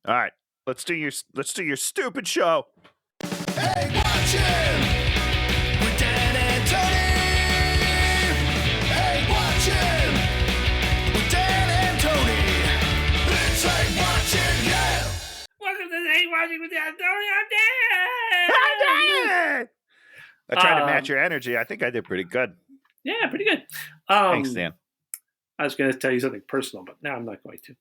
All right, let's do your stupid show. Hey, watch him with Dan and Tony. Hey, watch him with Dan and Tony. It's Hey Watching, yeah. Welcome to Hey Watching with Dan and Tony. I'm Dan. I tried to match your energy. I think I did pretty good. Yeah, pretty good. Thanks, Dan. I was going to tell you something personal, but now I'm not going to.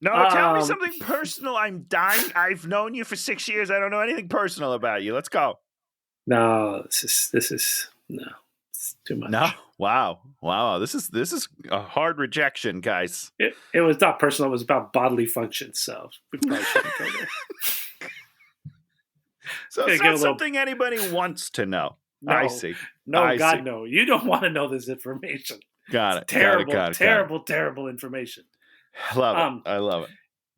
No, tell me something personal. I'm dying. I've known you for 6 years. I don't know anything personal about you. Let's go. No, this is no, it's too much. No, wow. This is a hard rejection, guys. It was not personal. It was about bodily functions. So we probably shouldn't go there. So it's not something anybody wants to know. No, I see. No, God, no. You don't want to know this information. Got it. Terrible information. Love it. I love it.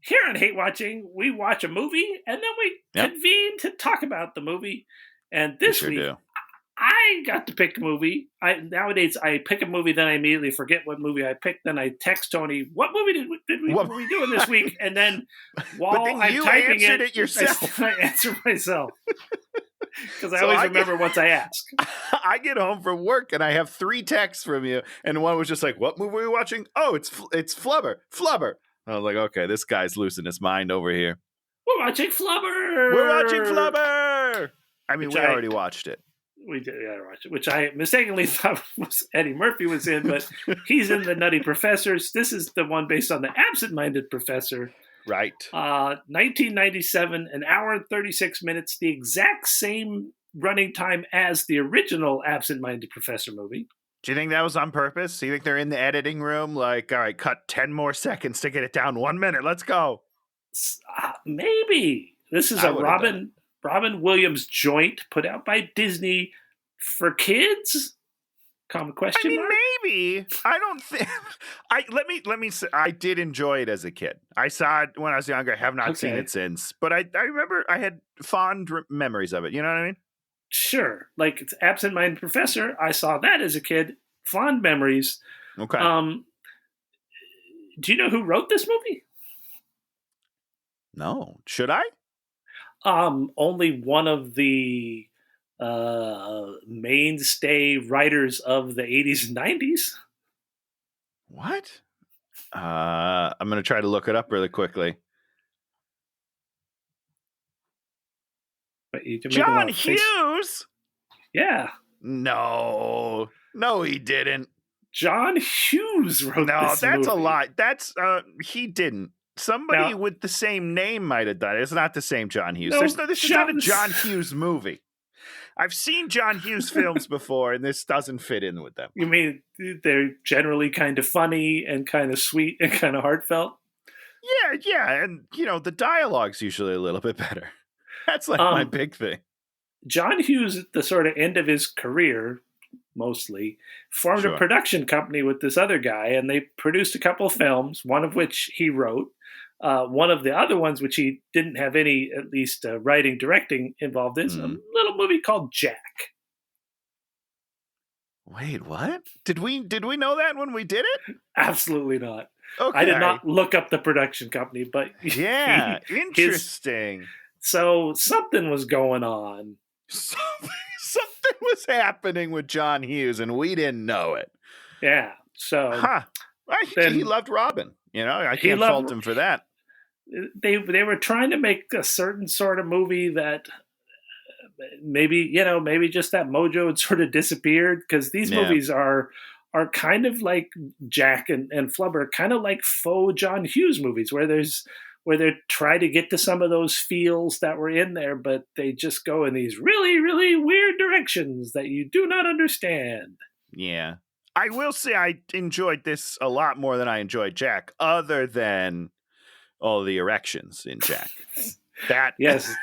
Here on Hate Watching, we watch a movie and then we convene to talk about the movie. And this week, I got to pick a movie. Nowadays, I pick a movie, then I immediately forget what movie I picked. Then I text Tony, "What movie were we doing this week?" And then while I'm typing it yourself, I answer myself. Because I always remember once I ask. I get home from work and I have 3 texts from you, and one was just like, "What movie are we watching?" Oh, it's Flubber. I was like, okay, this guy's losing his mind over here. We're watching Flubber. I mean, we already watched it. We did, yeah, I watched it, which I mistakenly thought was Eddie Murphy was in, but he's in The Nutty Professors. This is the one based on The Absent-Minded Professor. Right. 1997, an hour and 36 minutes, the exact same running time as the original Absent-Minded Professor movie. Do you think that was on purpose? Do you think they're in the editing room like, all right, cut 10 more seconds to get it down 1 minute. Let's go. Maybe. This is a Robin Williams joint put out by Disney for kids? Common question. I mean, maybe. I don't think. Let me say, I did enjoy it as a kid. I saw it when I was younger. I have not seen it since, but I remember I had fond memories of it. You know what I mean? Sure. Like it's Absent-Minded Professor. I saw that as a kid. Fond memories. Okay. Do you know who wrote this movie? No. Should I? Only one of the mainstay writers of the 80s and 90s. What? I'm going to try to look it up really quickly. John Hughes? Yeah. No, he didn't. John Hughes wrote this movie. No, that's a lie. That's he didn't. Somebody with the same name might have done it. It's not the same John Hughes. This is not a John Hughes movie. I've seen John Hughes films before, and this doesn't fit in with them. You mean they're generally kind of funny and kind of sweet and kind of heartfelt? Yeah, and the dialogue's usually a little bit better. That's like my big thing. John Hughes, at the sort of end of his career, mostly, formed a production company with this other guy, and they produced a couple of films, one of which he wrote. One of the other ones, which he didn't have any, at least writing, directing involved in, a little movie called Jack. Wait, what? Did we know that when we did it? Absolutely not. Okay. I did not look up the production company, but yeah, interesting. So something was going on. Something was happening with John Hughes, and we didn't know it. Yeah. So he loved Robin. I can't fault him for that. They were trying to make a certain sort of movie that maybe just that mojo had sort of disappeared, because these movies are kind of like Jack and Flubber, kind of like faux John Hughes movies where they try to get to some of those feels that were in there, but they just go in these really, really weird directions that you do not understand. Yeah. I will say I enjoyed this a lot more than I enjoyed Jack, other than all the erections in Jack. Yes.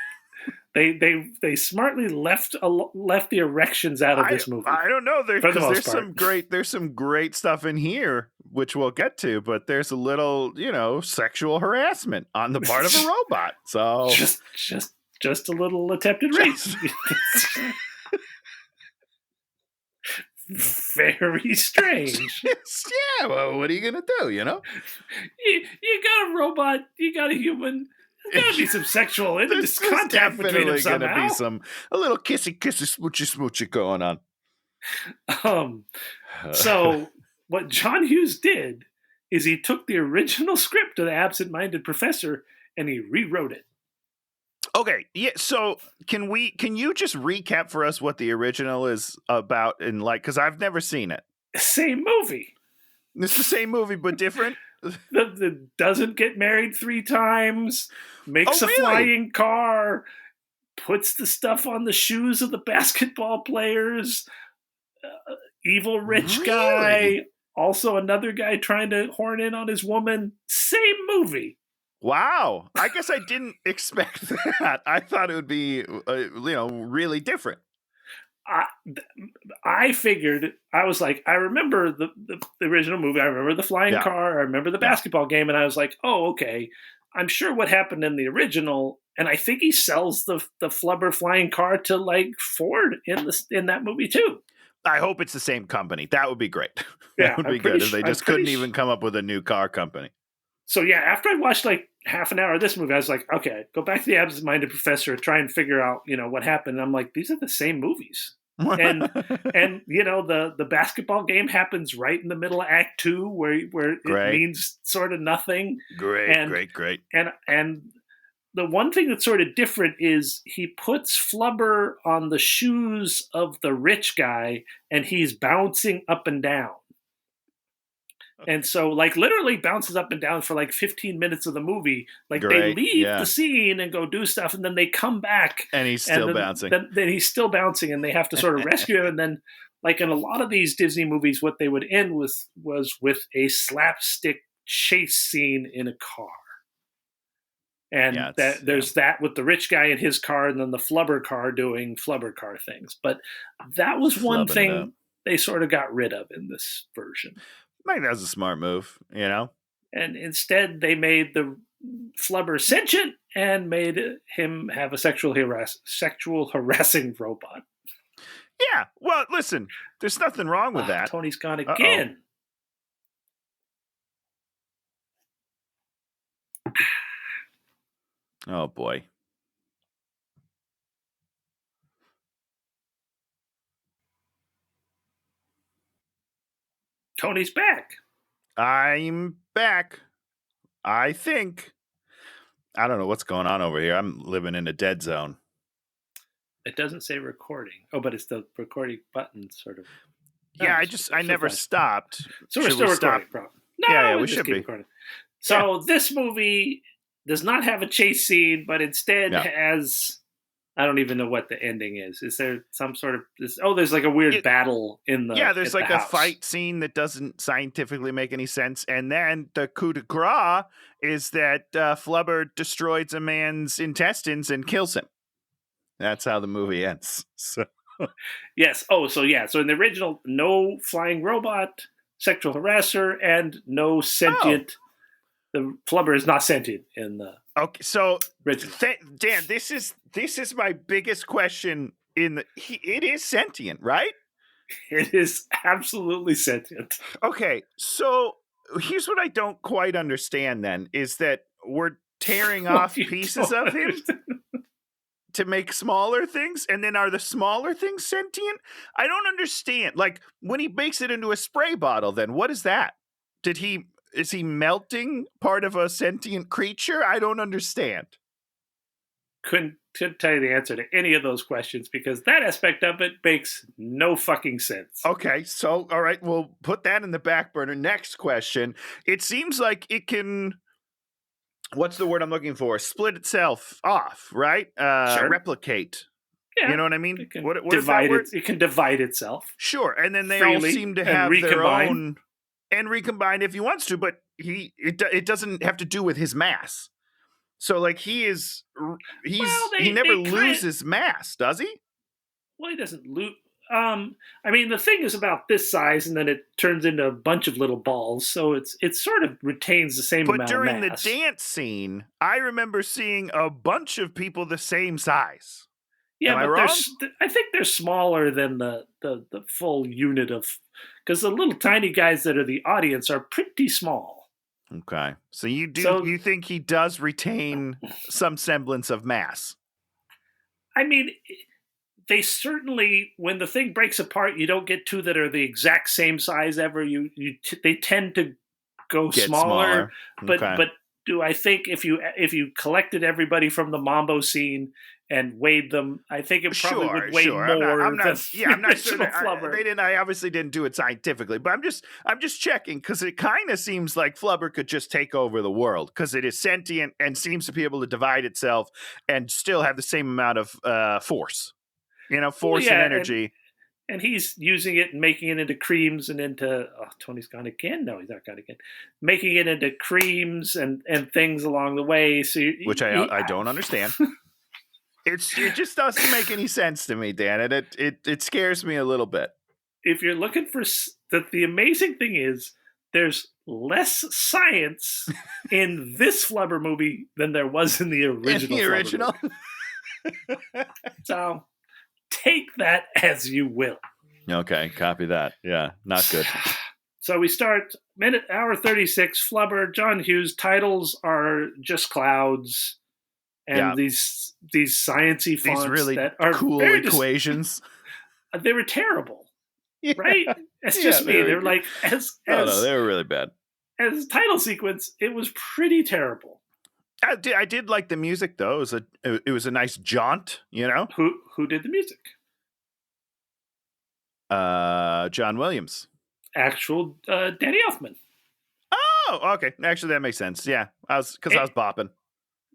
They smartly left the erections out of this movie. I don't know. There's some great stuff in here, which we'll get to, but there's a little, sexual harassment on the part of a robot. So just a little attempted rape. Very strange. Yeah, well, what are you gonna do? You got a robot, you got a human. There's gotta be some sexual contact between them somehow. There's gonna be a little kissy, smoochy going on. So what John Hughes did is he took the original script of The Absent-Minded Professor and he rewrote it. Okay, yeah. So can you just recap for us what the original is about? And because I've never seen it. Same movie. It's the same movie but different. Doesn't get married 3 times. Makes a flying car. Puts the stuff on the shoes of the basketball players. Evil rich guy. Also another guy trying to horn in on his woman. Same movie. Wow. I guess I didn't expect that. I thought it would be, really different. I figured, I was like, I remember the original movie. I remember the flying car. I remember the basketball game. And I was like, oh, okay. I'm sure what happened in the original. And I think he sells the Flubber flying car to Ford in that movie too. I hope it's the same company. That would be great. Yeah, that would be good if they just couldn't even come up with a new car company. So yeah, after I watched half an hour of this movie, I was like, okay, go back to The Absent-Minded Professor, try and figure out, what happened. And I'm like, these are the same movies. And the basketball game happens right in the middle of Act 2 where it means sort of nothing. Great. And the one thing that's sort of different is he puts Flubber on the shoes of the rich guy and he's bouncing up and down. And so, literally bounces up and down for 15 minutes of the movie. They leave the scene and go do stuff, and then they come back. And he's still bouncing. Then he's still bouncing, and they have to sort of rescue him. And then, in a lot of these Disney movies, what they would end was with a slapstick chase scene in a car. And there's that with the rich guy in his car, and then the Flubber car doing Flubber car things. But that was one thing they sort of got rid of in this version. I think that was a smart move, And instead, they made the Flubber sentient and made him have a sexual harassing robot. Yeah, well, listen, there's nothing wrong with that. Tony's gone again. Oh, boy. Tony's back. I'm back. I think. I don't know what's going on over here. I'm living in a dead zone. It doesn't say recording. Oh, but it's the recording button sort of. Yeah, I never stopped. So we're still recording. No, we should be. Recording. So this movie does not have a chase scene, but instead has. I don't even know what the ending is. Is there some sort of... there's a weird battle in the... Yeah, there's a fight scene that doesn't scientifically make any sense. And then the coup de grace is that Flubber destroys a man's intestines and kills him. That's how the movie ends. So. Yes. Oh, so yeah. So in the original, no flying robot, sexual harasser, and no sentient... The Flubber is not sentient in the... Okay, so original. Dan, this is my biggest question. It is sentient, right? It is absolutely sentient. Okay, so here's what I don't quite understand. Then is that we're tearing off pieces of him to make smaller things, and then are the smaller things sentient? I don't understand. When he makes it into a spray bottle, then what is that? Is he melting part of a sentient creature? I don't understand. Couldn't tell you the answer to any of those questions because that aspect of it makes no fucking sense. Okay, so, all right, we'll put that in the back burner. Next question. It seems like it can, what's the word I'm looking for? Split itself off, right? Sure. Replicate. Yeah. You know what I mean? It can what is that word? It can divide itself. Sure, and then they all seem to have their own... And recombine if he wants to, but it doesn't have to do with his mass. So he never loses mass, does he? Well, he doesn't lose. The thing is about this size, and then it turns into a bunch of little balls, so it sort of retains the same amount of mass. But during the dance scene, I remember seeing a bunch of people the same size. Yeah, but I think they're smaller than the full unit of... Because the little tiny guys that are the audience are pretty small. Okay. So you think he does retain some semblance of mass? I mean, they certainly, when the thing breaks apart, you don't get two that are the exact same size ever. They tend to go Get smaller. Okay. But do I think if you collected everybody from the Mambo scene and weighed them, I think it probably would weigh more I'm not sure that Flubber. I obviously didn't do it scientifically, but I'm just checking because it kind of seems like Flubber could just take over the world because it is sentient and seems to be able to divide itself and still have the same amount of force. Force and energy. And he's using it and making it into creams and into Tony's gone again. No, he's not gone again. Making it into creams and things along the way. So which I don't understand. It just doesn't make any sense to me, Dan, and it scares me a little bit. If you're looking for the amazing thing is there's less science in this Flubber movie than there was in the original. So take that as you will. Okay, copy that. Yeah, not good. So we start hour 36. Flubber, John Hughes. Titles are just clouds. And these sciencey fonts, these really that are cool equations. They were terrible, right? It's just me. They're like no, they were really bad. As a title sequence, it was pretty terrible. I did like the music though. It was a nice jaunt, Who did the music? John Williams. Actual Danny Elfman. Oh, okay. Actually, that makes sense. Yeah, I was bopping.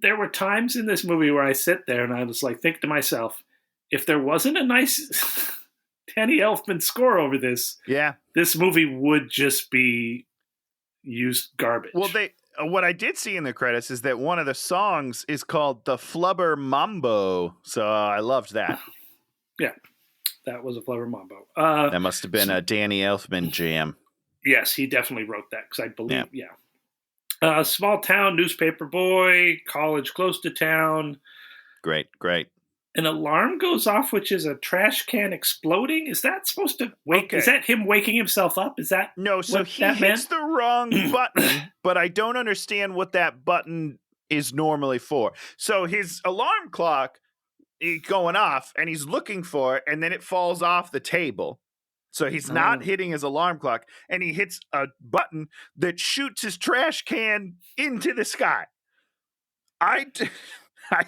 There were times in this movie where I sit there and I was like, think to myself, if there wasn't a nice Danny Elfman score over this, this movie would just be used garbage. Well, what I did see in the credits is that one of the songs is called the Flubber Mambo, so I loved that. Yeah, that was a Flubber Mambo. That must have been a Danny Elfman jam. Yes, he definitely wrote that because I believe, small town newspaper boy, college close to town. Great. An alarm goes off, which is a trash can exploding. Is that supposed to wake? Okay. Is that him waking himself up? Is that no? So he hits the wrong button, but I don't understand what that button is normally for. So his alarm clock is going off, and he's looking for it, and then it falls off the table. So he's not hitting his alarm clock, and he hits a button that shoots his trash can into the sky. I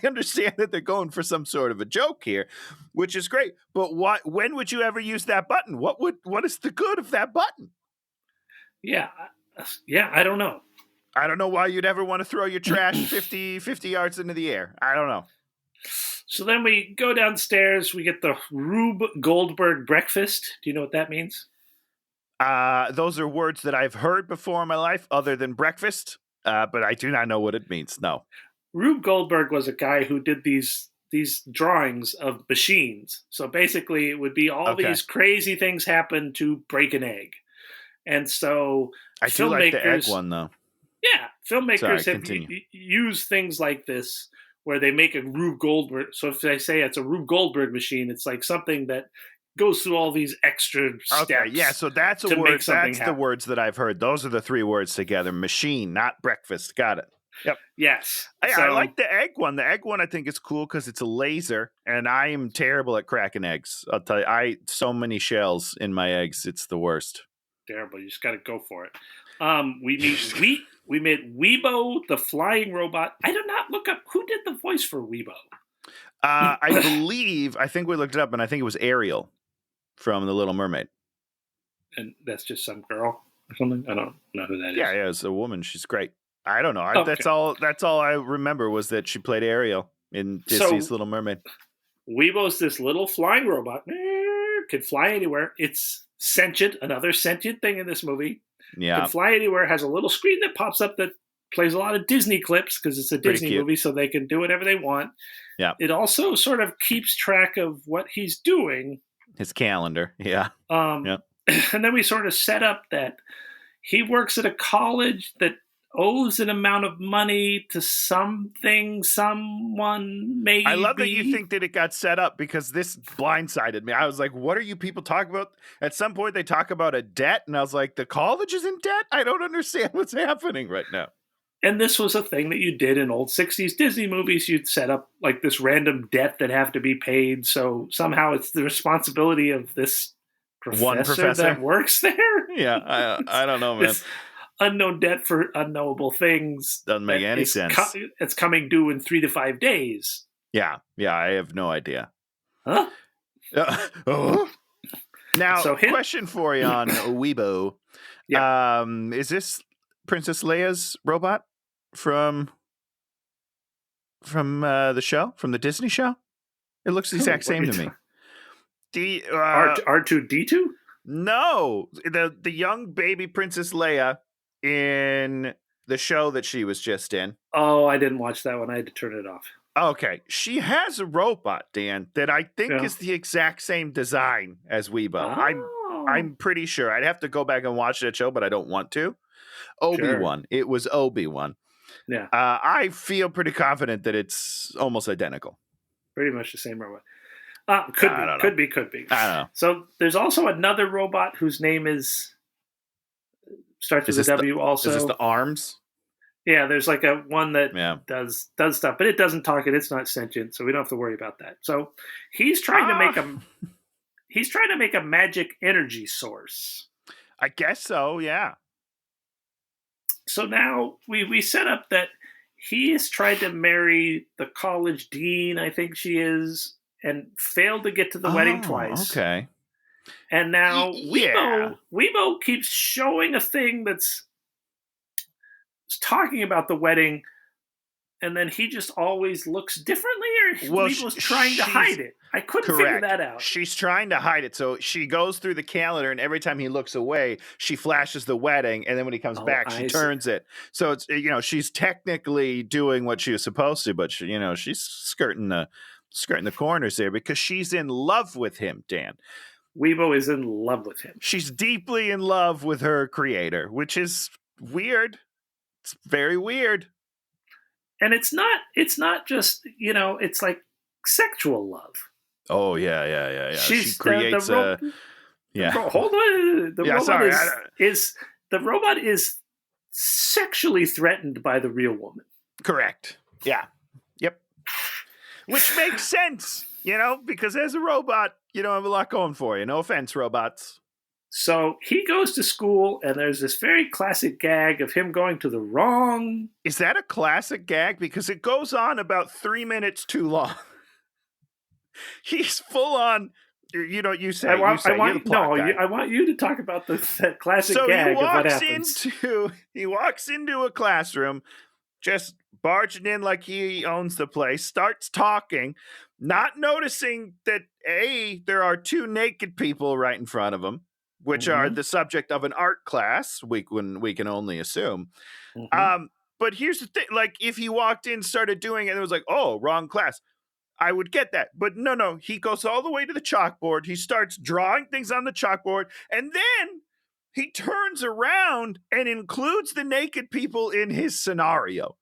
understand that they're going for some sort of a joke here, which is great. But when would you ever use that button? What is the good of that button? Yeah, I don't know. I don't know why you'd ever want to throw your trash 50 yards into the air. I don't know. So then we go downstairs. We get the Rube Goldberg breakfast. Do you know what that means? Those are words that I've heard before in my life other than breakfast, but I do not know what it means. No. Rube Goldberg was a guy who did these drawings of machines. So basically it would be all these crazy things happen to break an egg. And so I do like the egg one, though. Yeah, filmmakers have used things like this where they make a Rube Goldberg. So if I say it's a Rube Goldberg machine, it's like something that goes through all these extra steps. Okay, yeah, so that's a word. That's the words that I've heard. Those are the three words together. Machine, not breakfast. Got it. Yep. Yes. I like the egg one. The egg one I think is cool because it's a laser, and I am terrible at cracking eggs. I'll tell you, so many shells in my eggs. It's the worst. Terrible. You just got to go for it. We made Weebo, the flying robot. I did not look up who did the voice for Weebo. I think we looked it up, and I think it was Ariel from The Little Mermaid. And that's just some girl or something? I don't know who that is. Yeah, it's a woman. She's great. I don't know. That's all I remember was that she played Ariel in Disney's Little Mermaid. Weebo's this little flying robot. Could fly anywhere. It's sentient, another sentient thing in this movie. Yeah. Can fly anywhere, has a little screen that pops up that plays a lot of Disney clips because it's a Disney movie, so they can do whatever they want. Yeah. It also sort of keeps track of what he's doing. His calendar. Yeah. And then we sort of set up that he works at a college that owes an amount of money to something, someone, maybe. I love that you think that it got set up because this blindsided me. I was like, what are you people talking about? At some point, they talk about a debt, and I was like, the college is in debt? I don't understand what's happening right now. And this was a thing that you did in old 60s Disney movies. You'd set up like this random debt that have to be paid. So somehow it's the responsibility of this professor that works there. Yeah, I don't know, man. This unknown debt for unknowable things. Doesn't make any sense. It's coming due in 3 to 5 days. Yeah, I have no idea. Huh? Now, question for you on Weibo. Yeah. Is this Princess Leia's robot from the show, from the Disney show? It looks the exact same to me. The R2D2? No, the young baby Princess Leia in the show that she was just in. Oh, I didn't watch that one. I had to turn it off. Okay, she has a robot, Dan, that I think is the exact same design as Weibo. Oh. I'm pretty sure. I'd have to go back and watch that show, but I don't want to. Obi-Wan. Sure. It was Obi-Wan. Yeah. I feel pretty confident that it's almost identical. Pretty much the same robot. Could be. I don't know. So there's also another robot whose name starts with a W also. Is this the arms? Yeah, there's like one that does stuff, but it doesn't talk and it's not sentient, so we don't have to worry about that. So he's trying to make a magic energy source. I guess so, yeah. So now we set up that he has tried to marry the college dean, I think she is, and failed to get to the wedding twice. Okay. And now Weibo keeps showing a thing that's talking about the wedding, and then he just always looks differently, or Weibo's trying to hide it. I couldn't figure that out. She's trying to hide it. So she goes through the calendar, and every time he looks away, she flashes the wedding, and then when he comes back, she turns it. So it's, she's technically doing what she was supposed to, but she's skirting the corners there because she's in love with him, Dan. Weibo is in love with him. She's deeply in love with her creator, which is weird. It's very weird. And it's not just, it's like sexual love. Oh, yeah. She creates hold on. The robot is sexually threatened by the real woman. Correct. Yeah. Yep. Which makes sense, because as a robot, you don't have a lot going for you. No offense, robots. So he goes to school, and there's this very classic gag of him going to the wrong... Is that a classic gag? Because it goes on about 3 minutes too long. He's full on... You say. I want you to talk about that classic gag of what happens. He walks into a classroom, just barging in like he owns the place, starts talking, not noticing that, there are 2 naked people right in front of him, which are the subject of an art class, we can only assume. But here's the thing, like, if he walked in, started doing it, and it was like, oh, wrong class, I would get that. But no, he goes all the way to the chalkboard, he starts drawing things on the chalkboard, and then he turns around and includes the naked people in his scenario.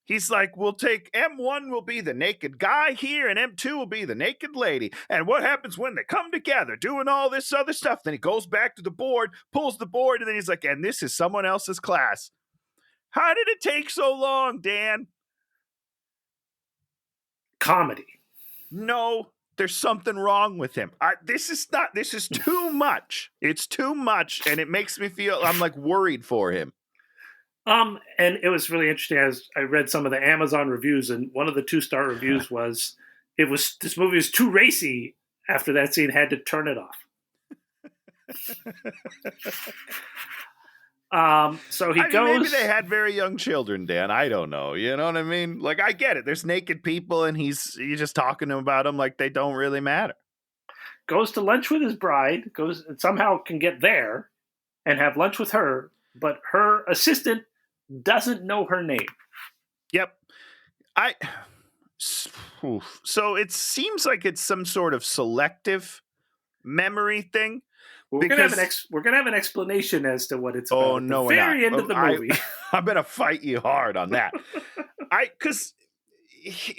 He's like, we'll take M1 will be the naked guy here, and M2 will be the naked lady. And what happens when they come together, doing all this other stuff? Then he goes back to the board, pulls the board, and then he's like, and this is someone else's class. How did it take so long, Dan? Comedy. No, there's something wrong with him. This is too much. It's too much, and it makes me feel, I'm like worried for him. And it was really interesting as I read some of the Amazon reviews, and one of the 2-star reviews was this movie was too racy. After that scene, had to turn it off. So he goes. Maybe they had very young children, Dan. I don't know. You know what I mean? Like, I get it. There's naked people, and he's just talking to them about them like they don't really matter. Goes to lunch with his bride. Goes and somehow can get there and have lunch with her, but her assistant doesn't know her name. Yep. So it seems like it's some sort of selective memory thing. Well, we're gonna have an explanation as to what it's about. Oh, no, at the very end of the movie. I'm gonna fight you hard on that. Because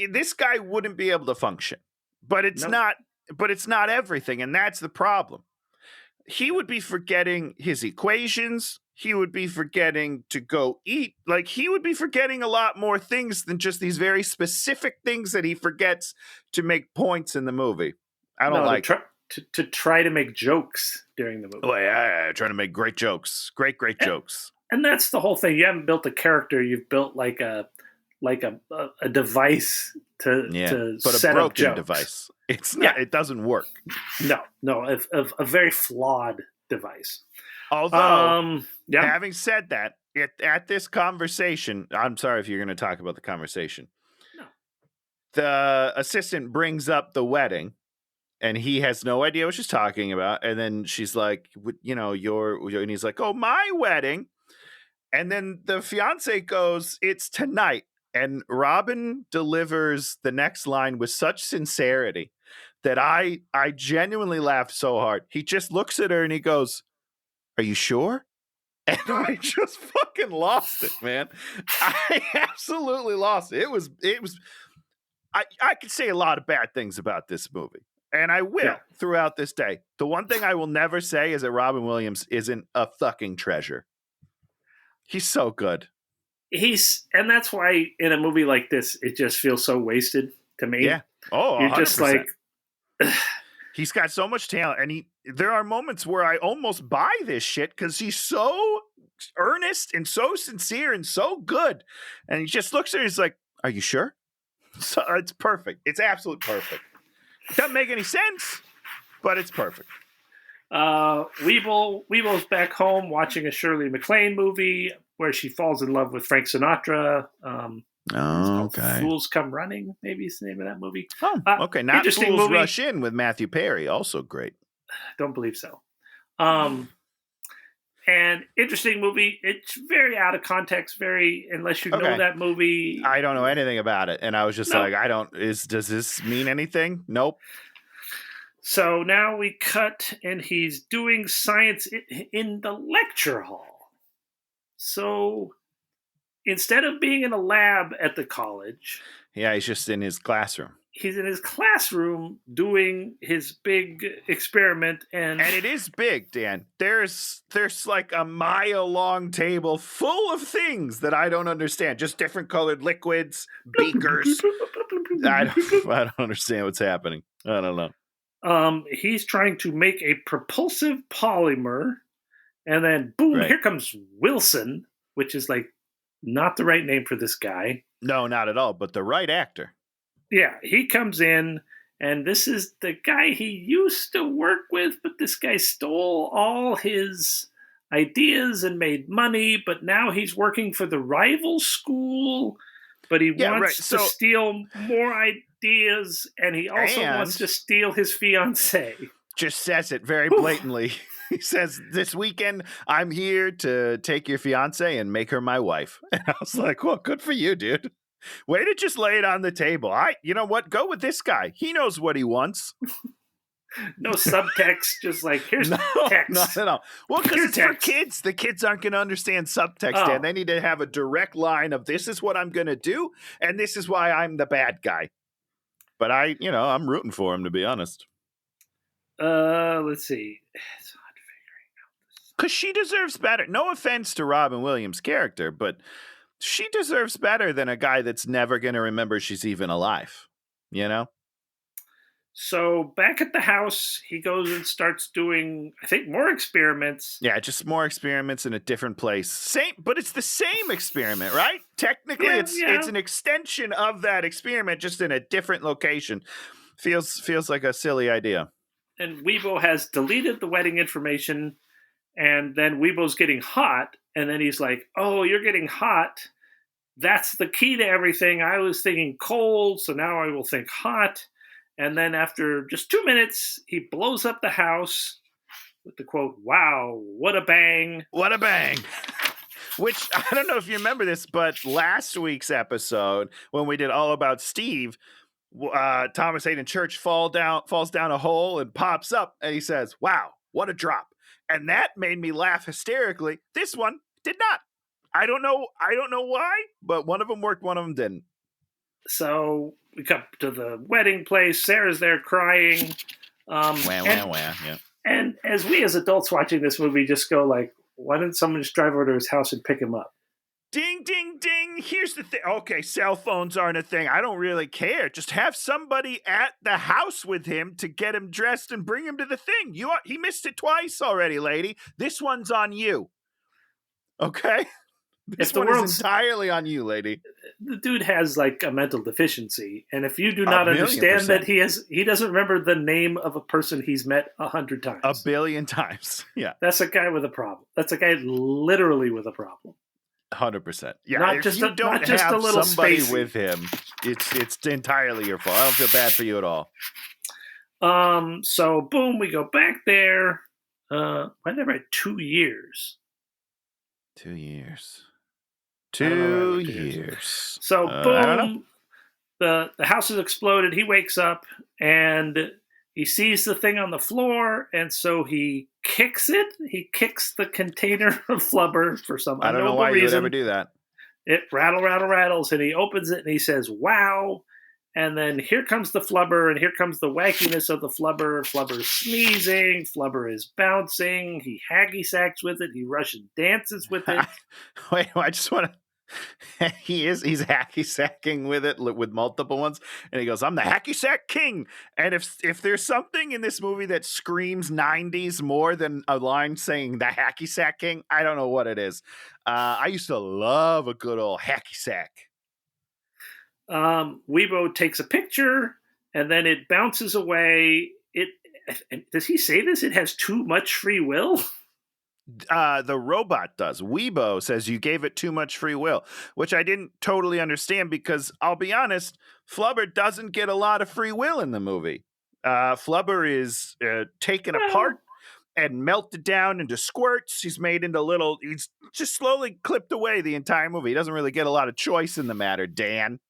this guy wouldn't be able to function, but it's not. But it's not everything, and that's the problem. He would be forgetting his equations. He would be forgetting to go eat. Like, he would be forgetting a lot more things than just these very specific things that he forgets to make points in the movie. I don't like to try to make jokes during the movie. Oh, yeah, trying to make great jokes. Great jokes. And that's the whole thing. You haven't built a character. You've built like a device to but set a up broken jokes. device. It's not. Yeah. It doesn't work. No, a very flawed device. Although, having said that, at this conversation, I'm sorry if you're going to talk about the conversation. No. The assistant brings up the wedding, and he has no idea what she's talking about. And then she's like, and he's like, oh, my wedding. And then the fiance goes, it's tonight. And Robin delivers the next line with such sincerity that I genuinely laughed so hard. He just looks at her and he goes, are you sure? And I just fucking lost it, man. I absolutely lost it. It was I could say a lot of bad things about this movie. And I will throughout this day. The one thing I will never say is that Robin Williams isn't a fucking treasure. He's so good. And that's why in a movie like this, it just feels so wasted to me. Yeah. Oh, you're 100%. Just like, he's got so much talent, and there are moments where I almost buy this shit because he's so earnest and so sincere and so good. And he just looks at her, he's like, are you sure? So it's perfect. It's absolute perfect. Doesn't make any sense, but it's perfect. Weeble's back home watching a Shirley MacLaine movie where she falls in love with Frank Sinatra. Okay. Fools Come Running, maybe is the name of that movie. Oh, okay. Not Fools movie. Rush In with Matthew Perry, also great. Don't believe so. And interesting movie. It's very out of context, unless you know that movie. I don't know anything about it. And I was just like, does this mean anything? Nope. So now we cut and he's doing science in the lecture hall. So instead of being in a lab at the college. Yeah, he's just in his classroom. He's in his classroom doing his big experiment. And it is big, Dan. There's like a mile-long table full of things that I don't understand. Just different colored liquids, beakers. I don't understand what's happening. I don't know. He's trying to make a propulsive polymer. And then, boom, Here comes Wilson, which is like not the right name for this guy. No, not at all, but the right actor. Yeah, he comes in, and this is the guy he used to work with, but this guy stole all his ideas and made money, but now he's working for the rival school, but he wants to steal more ideas, and he also wants to steal his fiancée. Just says it very blatantly. He says, this weekend, I'm here to take your fiance and make her my wife. And I was like, well, good for you, dude. Way to just lay it on the table. You know what? Go with this guy. He knows what he wants. No subtext, just like, here's text. Not at all. Well, because it's for kids. The kids aren't going to understand subtext, Dan. They need to have a direct line of, this is what I'm going to do, and this is why I'm the bad guy. But I'm rooting for him, to be honest. Let's see. It's hard figuring out this. Because she deserves better. No offense to Robin Williams' character, but she deserves better than a guy that's never going to remember she's even alive. You know? So back at the house, he goes and starts doing, I think, more experiments. Yeah, just more experiments in a different place. But it's the same experiment, right? Technically, it's an extension of that experiment, just in a different location. Feels like a silly idea. And Weebo has deleted the wedding information, and then Weebo's getting hot, and then he's like, oh, you're getting hot. That's the key to everything. I was thinking cold, so now I will think hot. And then after just 2 minutes, he blows up the house with the quote, wow, what a bang. What a bang. Which, I don't know if you remember this, but last week's episode, when we did All About Steve, Thomas Hayden Church falls down a hole and pops up, and he says, wow, what a drop. And that made me laugh hysterically. This one did not. I don't know why, but one of them worked, one of them didn't. So we come to the wedding place. Sarah's there crying. Yeah. And as we as adults watching this movie just go like, why didn't someone just drive over to his house and pick him up? Ding, ding, ding. Here's the thing. Okay, cell phones aren't a thing. I don't really care. Just have somebody at the house with him to get him dressed and bring him to the thing. He missed it twice already, lady. This one's on you. Okay? This one is entirely on you, lady. The dude has like a mental deficiency, and if you do not understand that he doesn't remember the name of a person he's met 100 times. 1 billion times. Yeah. That's a guy with a problem. That's a guy literally with a problem. 100%. Yeah, not just a little somebody spacey with him, it's entirely your fault. I don't feel bad for you at all. So boom, we go back there. Why did I write 2 years? 2 years. 2 years. So boom, the house has exploded. He wakes up and he sees the thing on the floor, and so he kicks it. He kicks the container of flubber for some unknown reason. I don't know why you would ever do that. It rattles, and he opens it and he says, "Wow!" And then here comes the flubber, and here comes the wackiness of the flubber. Flubber is sneezing. Flubber is bouncing. He hacky sacks with it. He Russian dances with it. Wait, I just want to. He's hacky sacking with it with multiple ones, and he goes, "I'm the hacky sack king." And if there's something in this movie that screams 90s more than a line saying "the hacky sack king," I don't know what it is. I used to love a good old hacky sack. Weibo takes a picture, and then it bounces away. Does he say this? It has too much free will. The robot does. Weibo says you gave it too much free will, which I didn't totally understand because I'll be honest, Flubber doesn't get a lot of free will in the movie. Flubber is taken apart and melted down into squirts. He's just slowly clipped away the entire movie. He doesn't really get a lot of choice in the matter, Dan.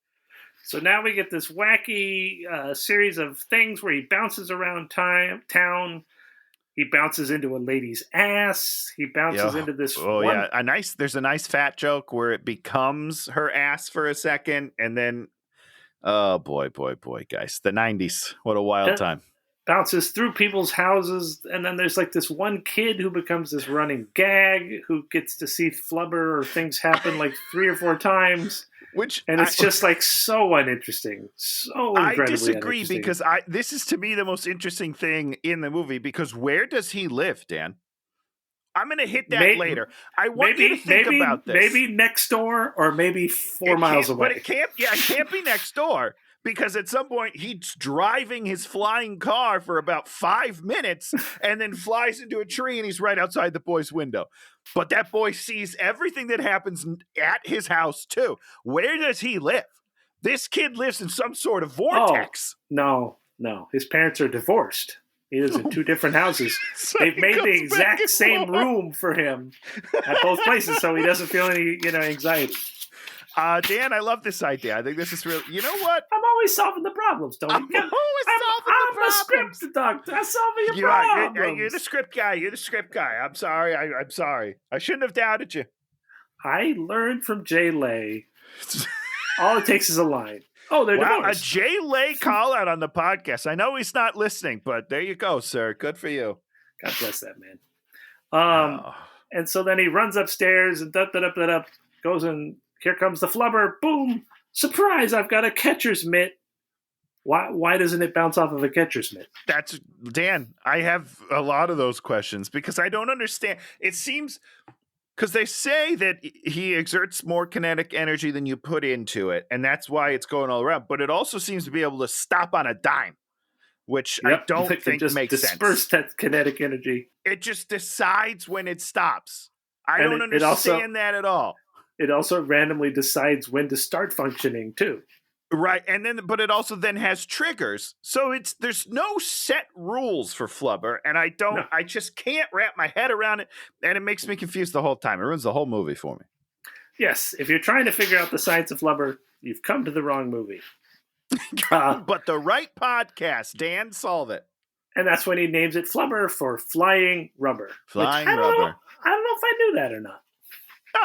So now we get this wacky series of things where he bounces around town. He bounces into a lady's ass. He bounces into this. There's a nice fat joke where it becomes her ass for a second, and then, oh boy, guys, the 90s. What a wild time. Bounces through people's houses, and then there's like this one kid who becomes this running gag who gets to see Flubber or things happen like 3 or 4 times. It's just like so uninteresting. So incredibly I disagree because this is to me the most interesting thing in the movie because where does he live, Dan? I'm going to hit that later. I want you to think about this. Maybe next door or maybe 4 miles away. But it can't be next door. Because at some point he's driving his flying car for about 5 minutes and then flies into a tree and he's right outside the boy's window. But that boy sees everything that happens at his house too. Where does he live? This kid lives in some sort of vortex. Oh, no. His parents are divorced. He lives in 2 different houses. So they've made the exact same room for him at both places so he doesn't feel any anxiety. Dan, I love this idea. I think this is really. You know what? I'm always solving the problems, Tony. I'm a script doctor. I'm solving your problems. You're the script guy. I'm sorry. I'm sorry. I shouldn't have doubted you. I learned from Jay Lay. All it takes is a line. Oh, they're divorced. A Jay Lay call out on the podcast. I know he's not listening, but there you go, sir. Good for you. God bless that man. And so then he runs upstairs and goes and. Here comes the flubber. Boom. Surprise, I've got a catcher's mitt. Why doesn't it bounce off of a catcher's mitt? That's Dan. I have a lot of those questions because I don't understand. It seems because they say that he exerts more kinetic energy than you put into it, and that's why it's going all around. But it also seems to be able to stop on a dime, which I don't think makes sense. Disperse that kinetic energy. It just decides when it stops. I don't understand that at all. It also randomly decides when to start functioning too. Right, but it also then has triggers. So there's no set rules for Flubber, and I just can't wrap my head around it, and it makes me confused the whole time. It ruins the whole movie for me. Yes, if you're trying to figure out the science of Flubber, you've come to the wrong movie. But the right podcast, Dan, solve it. And that's when he names it Flubber for flying rubber. Flying rubber. I don't know if I knew that or not.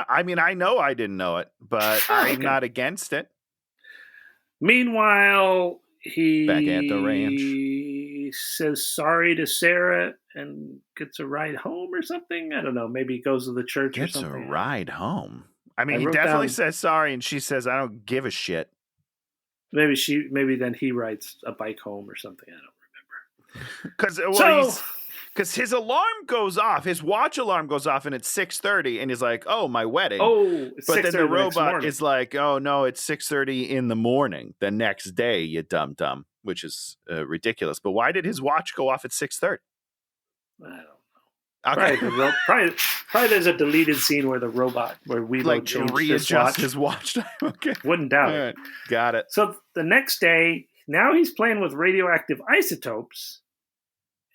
I mean, I know I didn't know it, but I'm not against it. Meanwhile, he back at the ranch says sorry to Sarah and gets a ride home or something. I don't know. Maybe he goes to the church or something. Gets a ride home. I mean, he definitely says sorry, and she says, "I don't give a shit." Maybe then he rides a bike home or something. I don't remember. Because his alarm goes off, his watch alarm goes off, and it's 6:30, and he's like, "Oh, my wedding." Oh, but then the robot is like, "Oh no, it's 6:30 in the morning the next day, you dumb," which is ridiculous. But why did his watch go off at 6:30? I don't know. Okay. Probably there's a deleted scene where we readjust his watch time. Okay, wouldn't doubt it. Right. Got it. So the next day, now he's playing with radioactive isotopes.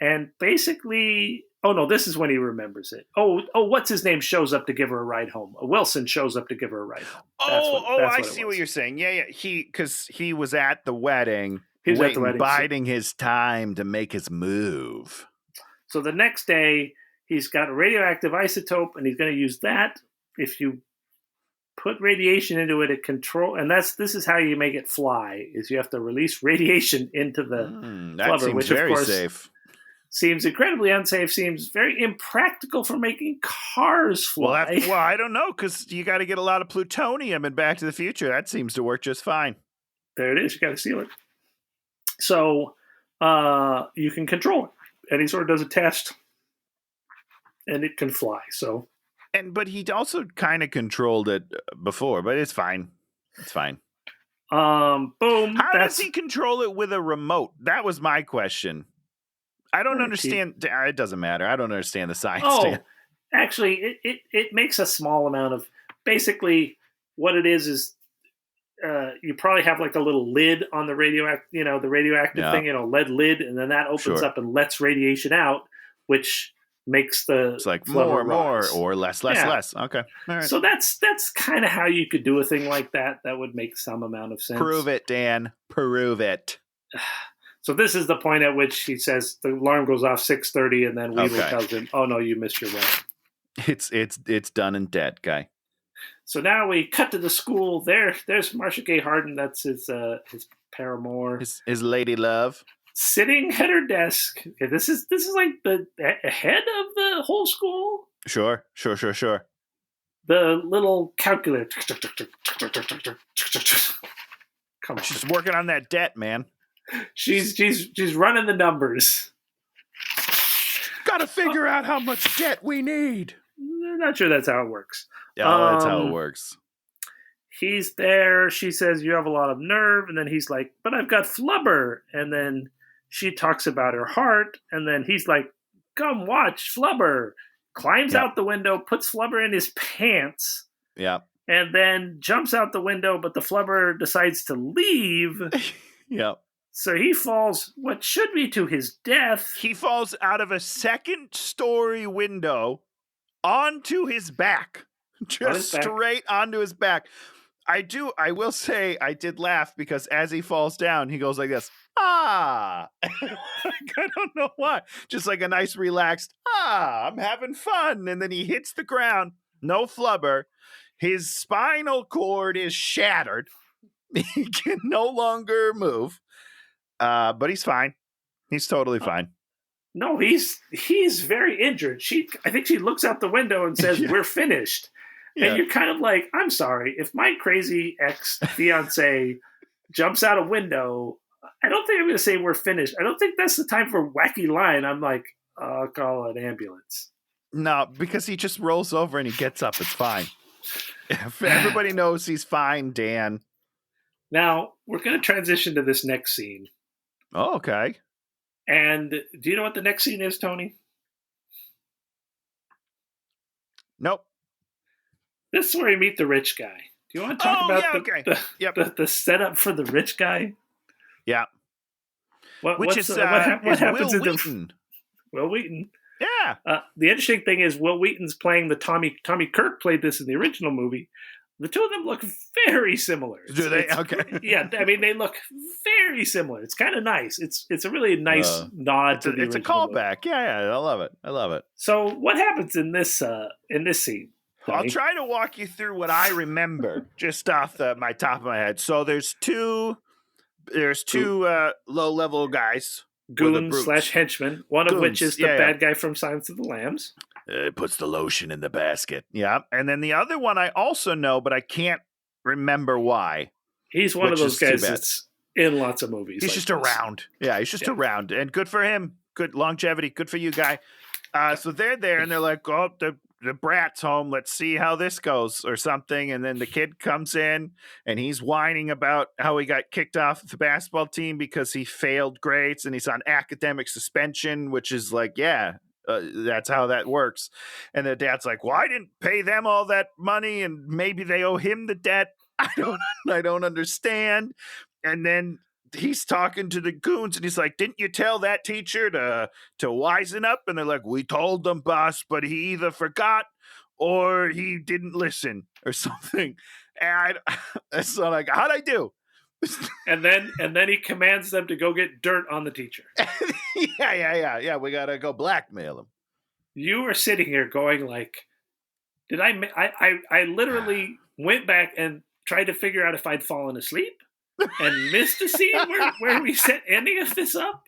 And basically, oh no, this is when he remembers it. Oh, what's his name shows up to give her a ride home. Wilson shows up to give her a ride home. I see what you're saying. Yeah. Because he was at the wedding, biding his time to make his move. So the next day, he's got a radioactive isotope, and he's going to use that. If you put radiation into it, this is how you make it fly. Is you have to release radiation into the flubber, which very of course safe. Seems incredibly unsafe, seems very impractical for making cars fly. Well, I don't know, because you got to get a lot of plutonium in Back to the Future. That seems to work just fine. There it is. You got to seal it. So you can control it. And he sort of does a test, and it can fly. But he also kind of controlled it before, but it's fine. It's fine. Boom. How does he control it with a remote? That was my question. I don't understand. It doesn't matter. I don't understand the science. Actually, it makes a small amount of. Basically, what it is you probably have like a little lid on the radioactive thing, lead lid, and then that opens up and lets radiation out, which makes the it's like more or less. Okay, all right. So that's kind of how you could do a thing like that. That would make some amount of sense. Prove it, Dan. Prove it. So this is the point at which he says the alarm goes off 6:30, and then Weevil tells him, "Oh no, you missed your wedding." It's done and dead, guy. So now we cut to the school. There's Marcia Gay Harden. That's his paramour, his lady love, sitting at her desk. Okay, this is like the head of the whole school. Sure. The little calculator. Come on, she's working on that debt, man. She's running the numbers. Got to figure out how much debt we need. I'm not sure that's how it works. Oh, that's how it works. He's there. She says, "You have a lot of nerve." And then he's like, "But I've got Flubber." And then she talks about her heart. And then he's like, "Come watch Flubber." Climbs out the window, puts Flubber in his pants. Yeah. And then jumps out the window, but the Flubber decides to leave. Yep. So he falls, what should be to his death. He falls out of a second-story window onto his back. Just straight onto his back. I will say, I did laugh because as he falls down, he goes like this. Ah! I don't know why. Just like a nice relaxed, I'm having fun. And then he hits the ground. No Flubber. His spinal cord is shattered. He can no longer move. But he's fine. He's totally fine. No, he's very injured. I think she looks out the window and says, "We're finished." And you're kind of like, I'm sorry, if my crazy ex-fiance jumps out a window, I don't think I'm going to say we're finished. I don't think that's the time for a wacky line. I'm like, I'll call an ambulance. No, because he just rolls over and he gets up. It's fine. Everybody knows he's fine, Dan. Now, we're going to transition to this next scene. Oh, okay. And do you know what the next scene is, Tony? Nope. This is where you meet the rich guy. Do you want to talk about the setup for the rich guy? Yeah. What happens Will Wheaton. Will Wheaton. Yeah. The interesting thing is Will Wheaton's playing the Tommy Kirk played this in the original movie. The two of them look very similar. Do they? Okay. Yeah, I mean, they look very similar. It's kind of nice. It's a really nice nod to the original. It's a callback. Movie. Yeah, I love it. I love it. So what happens in this scene? I'll try to walk you through what I remember just off my top of my head. So there's two low-level guys. Goons / henchmen, one of which is the bad guy from Silence of the Lambs. Puts the lotion in the basket. Yeah. And then the other one I also know, but I can't remember why. He's one of those guys that's in lots of movies. He's just around. Yeah, he's just around. And good for him. Good longevity. Good for you, guy. So they're there and they're like, oh, the brat's home. Let's see how this goes or something. And then the kid comes in and he's whining about how he got kicked off the basketball team because he failed grades and he's on academic suspension, which is like, that's how that works. And the dad's like, well, I didn't pay them all that money and maybe they owe him the debt. I don't understand. And then he's talking to the goons and he's like, didn't you tell that teacher to wisen up? And they're like, we told them, boss, but he either forgot or he didn't listen or something. And so like, how'd I do? and then he commands them to go get dirt on the teacher. Yeah. We gotta go blackmail him. You were sitting here going like, did I literally went back and tried to figure out if I'd fallen asleep and missed a scene where we set any of this up.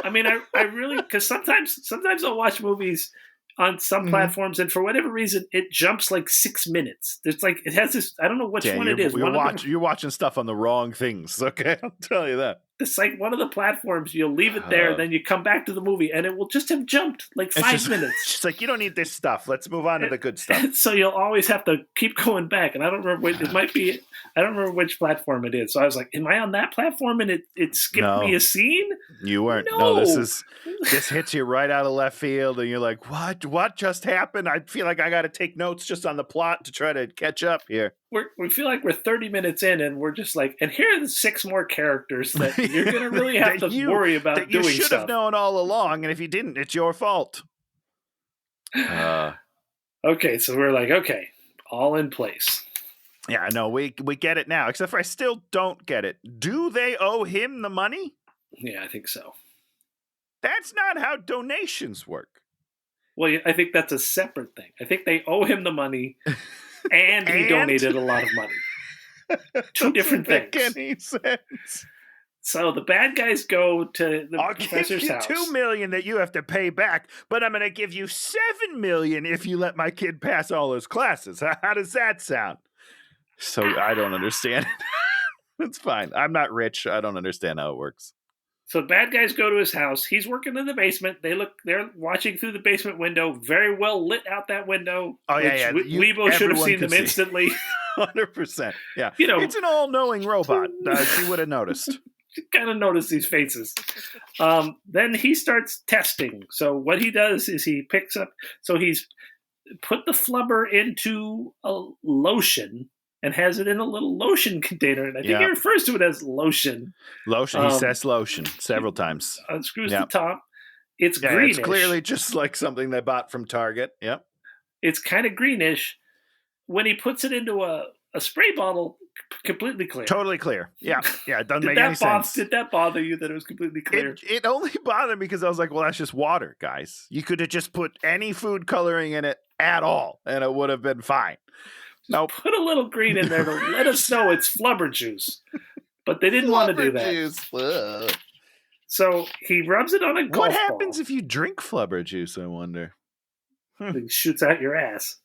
I mean, I really, because sometimes I'll watch movies on some platforms, and for whatever reason, it jumps like 6 minutes. There's like, it has this, I don't know which one it is. You're watching stuff on the wrong things, okay? I'll tell you that. It's like one of the platforms, you'll leave it there, then you come back to the movie, and it will just have jumped like 5 minutes. It's like, you don't need this stuff. Let's move on to the good stuff. So you'll always have to keep going back, and I don't remember, I don't remember which platform it is. So I was like, am I on that platform, and it skipped me a scene? You weren't. No, this hits you right out of left field, and you're like, what just happened? I feel like I got to take notes just on the plot to try to catch up here. We feel like we're 30 minutes in, and we're just like, and here are the 6 more characters that you're going to really have to worry about doing stuff. You should have known all along, and if you didn't, it's your fault. Okay, so we're like, okay, all in place. Yeah, no, we get it now, except for I still don't get it. Do they owe him the money? Yeah, I think so. That's not how donations work. Well, I think that's a separate thing. I think they owe him the money, and he donated a lot of money. 2 different things. Doesn't make any sense. So the bad guys go to the professor's house. I'll give you $2 million that you have to pay back, but I'm going to give you $7 million if you let my kid pass all his classes. How does that sound? So I don't understand it. It's fine. I'm not rich. I don't understand how it works. So bad guys go to his house. He's working in the basement. They're watching through the basement window. Very well lit out that window. Oh, yeah. Weibo should have seen them instantly. 100%. Yeah. It's an all-knowing robot. She would have noticed. She kind of noticed these faces. Then he starts testing. So what he does is he picks up. So he's put the flubber into a lotion and has it in a little lotion container. And I think he refers to it as lotion. Lotion. He says lotion several times. Unscrews the top. It's greenish. It's clearly just like something they bought from Target. Yep. It's kind of greenish. When he puts it into a spray bottle, completely clear. Totally clear. Yeah. It doesn't make any sense. Did that bother you that it was completely clear? It only bothered me because I was like, well, that's just water, guys. You could have just put any food coloring in it at all, and it would have been fine. Now put a little green in there to let us know it's flubber juice. But they didn't want to do that. Juice. So he rubs it on a golf ball. What happens if you drink flubber juice, I wonder? It shoots out your ass.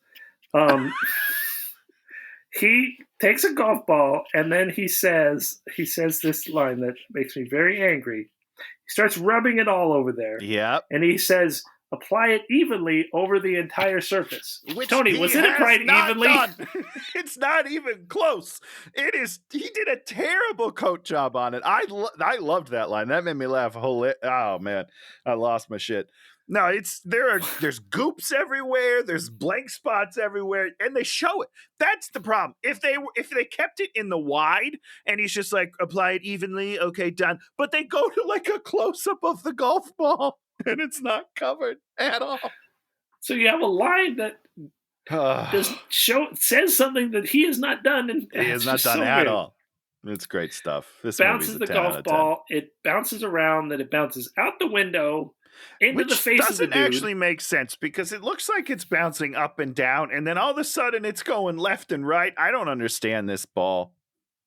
He takes a golf ball and then he says this line that makes me very angry. He starts rubbing it all over there. Yeah. And he says, apply it evenly over the entire surface. Tony, was it applied evenly? It's not even close. It is. He did a terrible coat job on it. I loved that line. That made me laugh a whole. Oh man, I lost my shit. No, there's goops everywhere. There's blank spots everywhere, and they show it. That's the problem. If they kept it in the wide, and he's just like apply it evenly, okay, done. But they go to like a close up of the golf ball, and it's not covered at all. So you have a line that says something that he has not done, and he has not done at all. It's great stuff. This bounces movie's the a 10 out golf of 10. ball. It bounces around, then it bounces out the window into the face of the dude. Doesn't actually make sense because it looks like it's bouncing up and down, and then all of a sudden it's going left and right. I don't understand this ball.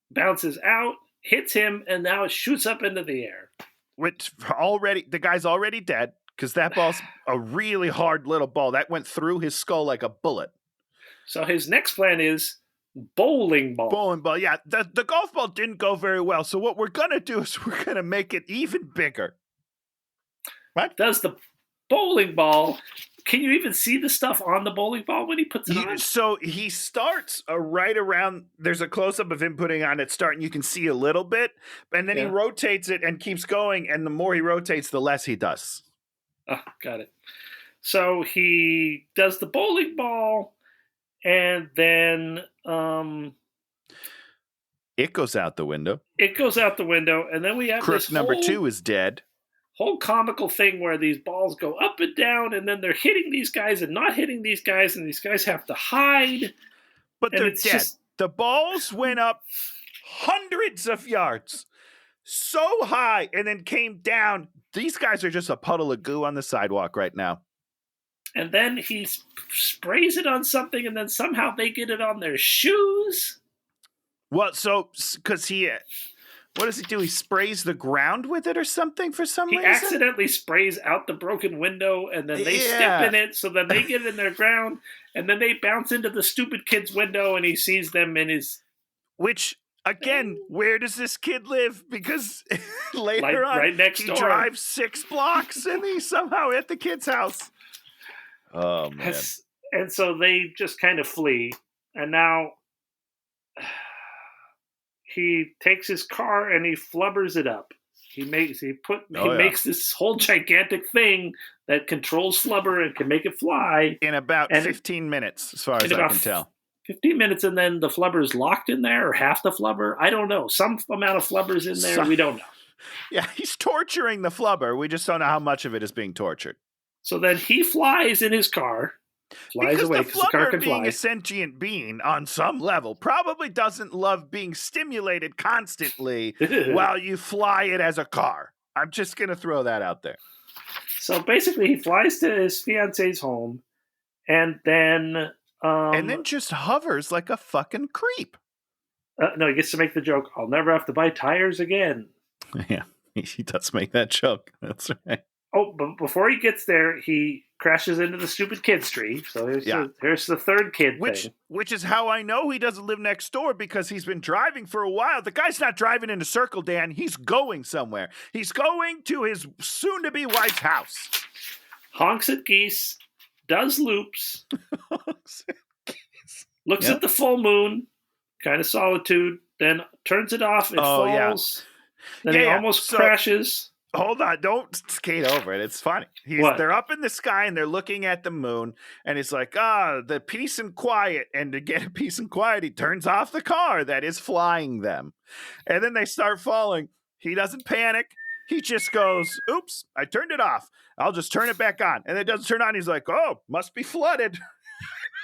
Bounces out, hits him, and now it shoots up into the air. Which the guy's already dead because that ball's a really hard little ball that went through his skull like a bullet. So his next plan is bowling ball. Bowling ball, yeah. The golf ball didn't go very well. So what we're going to do is we're going to make it even bigger. What? Does the bowling ball... Can you even see the stuff on the bowling ball when he puts it on? So he starts right around... There's a close-up of him putting on it starting. You can see a little bit. And then he rotates it and keeps going. And the more he rotates, the less he does. Oh, got it. So he does the bowling ball... And then it goes out the window. And then we have Crook this number 2 is dead. Whole comical thing where these balls go up and down, and then they're hitting these guys and not hitting these guys, and these guys have to hide. But they're dead. The balls went up hundreds of yards, so high, and then came down. These guys are just a puddle of goo on the sidewalk right now. And then he sprays it on something, and then somehow they get it on their shoes. Well, because what does he do? He sprays the ground with it or something for some reason? He accidentally sprays out the broken window, and then they step in it, so then they get it in their ground, and then they bounce into the stupid kid's window, and he sees them in his... Which... Again, where does this kid live? Because later on, right next door. Drives 6 blocks, and he's somehow at the kid's house. Oh, man. And so they just kind of flee. And now he takes his car and he flubbers it up. He makes this whole gigantic thing that controls Flubber and can make it fly. In about 15 minutes, as far as I can tell. 15 minutes, and then the Flubber is locked in there, or half the Flubber. I don't know. Some amount of Flubber's in there. We don't know. Yeah, he's torturing the Flubber. We just don't know how much of it is being tortured. So then he flies in his car, flies away because the car can fly. Being a sentient being on some level probably doesn't love being stimulated constantly while you fly it as a car. I'm just going to throw that out there. So basically he flies to his fiance's home and then just hovers like a fucking creep. No, he gets to make the joke, I'll never have to buy tires again. Yeah, he does make that joke. That's right. Oh, but before he gets there, he crashes into the stupid kid's tree. So here's the third kid thing. Which is how I know he doesn't live next door, because he's been driving for a while. The guy's not driving in a circle, Dan. He's going somewhere. He's going to his soon-to-be wife's house. Honks at geese, does loops, looks at the full moon, kind of solitude, then turns it off, it falls. Yeah. Then he almost crashes. Hold on, don't skate over it. It's funny. They're up in the sky and they're looking at the moon, and it's like, the peace and quiet. And to get peace and quiet, he turns off the car that is flying them. And then they start falling. He doesn't panic. He just goes, oops, I turned it off. I'll just turn it back on. And it doesn't turn on. He's like, oh, must be flooded.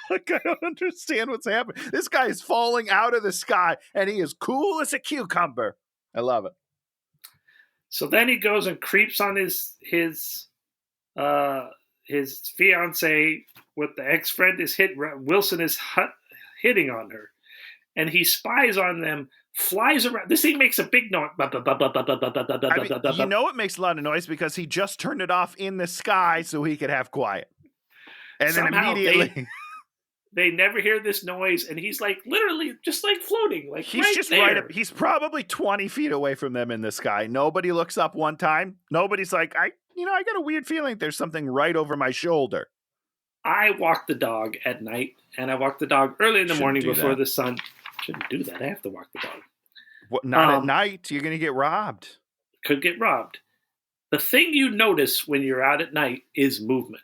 Like, I don't understand what's happening. This guy is falling out of the sky, and he is cool as a cucumber. I love it. So then he goes and creeps on his fiance with the ex-friend Wilson is hitting on her, and he spies on them, flies around. This thing makes a big noise. It makes a lot of noise because he just turned it off in the sky so he could have quiet, and somehow then immediately. They never hear this noise, and he's like literally just like floating, like he's right just there. right up. He's probably 20 feet away from them in the sky. Nobody looks up one time. Nobody's like, I got a weird feeling there's something right over my shoulder. I walk the dog at night, and I walk the dog early in the morning before the sun. Shouldn't do that. I have to walk the dog. What? Not at night. You're gonna get robbed. Could get robbed. The thing you notice when you're out at night is movement.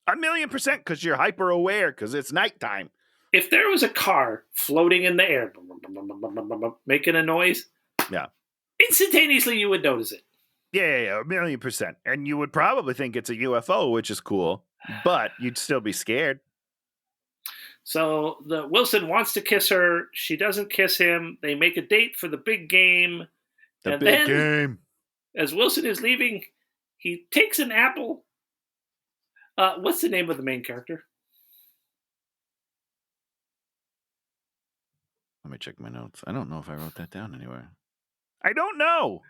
1,000,000%, because you're hyper aware because it's nighttime. If there was a car floating in the air, making a noise, instantaneously you would notice it. Yeah, 1,000,000%. And you would probably think it's a UFO, which is cool, but you'd still be scared. So the Wilson wants to kiss her. She doesn't kiss him. They make a date for the big game. The big game. As Wilson is leaving, he takes an apple. What's the name of the main character? Let me check my notes. I don't know if I wrote that down anywhere. I don't know.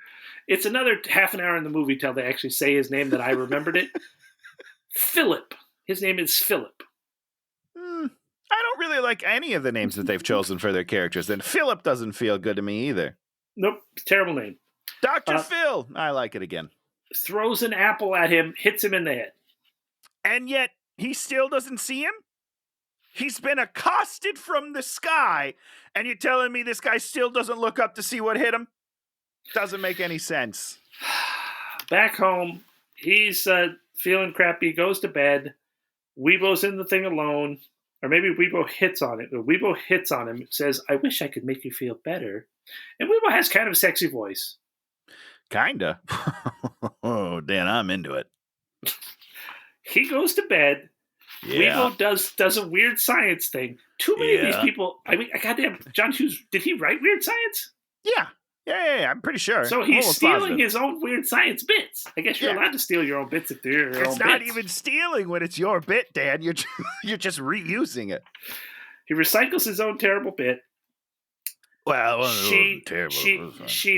It's another half an hour in the movie till they actually say his name that I remembered it. Philip. His name is Philip. I don't really like any of the names that they've chosen for their characters, and Philip doesn't feel good to me either. Nope, terrible name. Dr. Phil. I like it again. Throws an apple at him, hits him in the head. And yet, he still doesn't see him? He's been accosted from the sky, and you're telling me this guy still doesn't look up to see what hit him? Doesn't make any sense. Back home, he's feeling crappy, goes to bed. Weebo's in the thing alone. Or maybe Weebo hits on it. Weebo hits on him, says, I wish I could make you feel better. And Weebo has kind of a sexy voice. Kinda. Oh, Dan, I'm into it. He goes to bed. Yeah. Weebo does a weird science thing. Too many of these people. I mean, goddamn, John Hughes, did he write Weird Science? Yeah, I'm pretty sure. So he's stealing his own weird science bits. I guess you're allowed to steal your own bits if they're your own bits. It's not even stealing when it's your bit, Dan. You're just reusing it. He recycles his own terrible bit. Well, she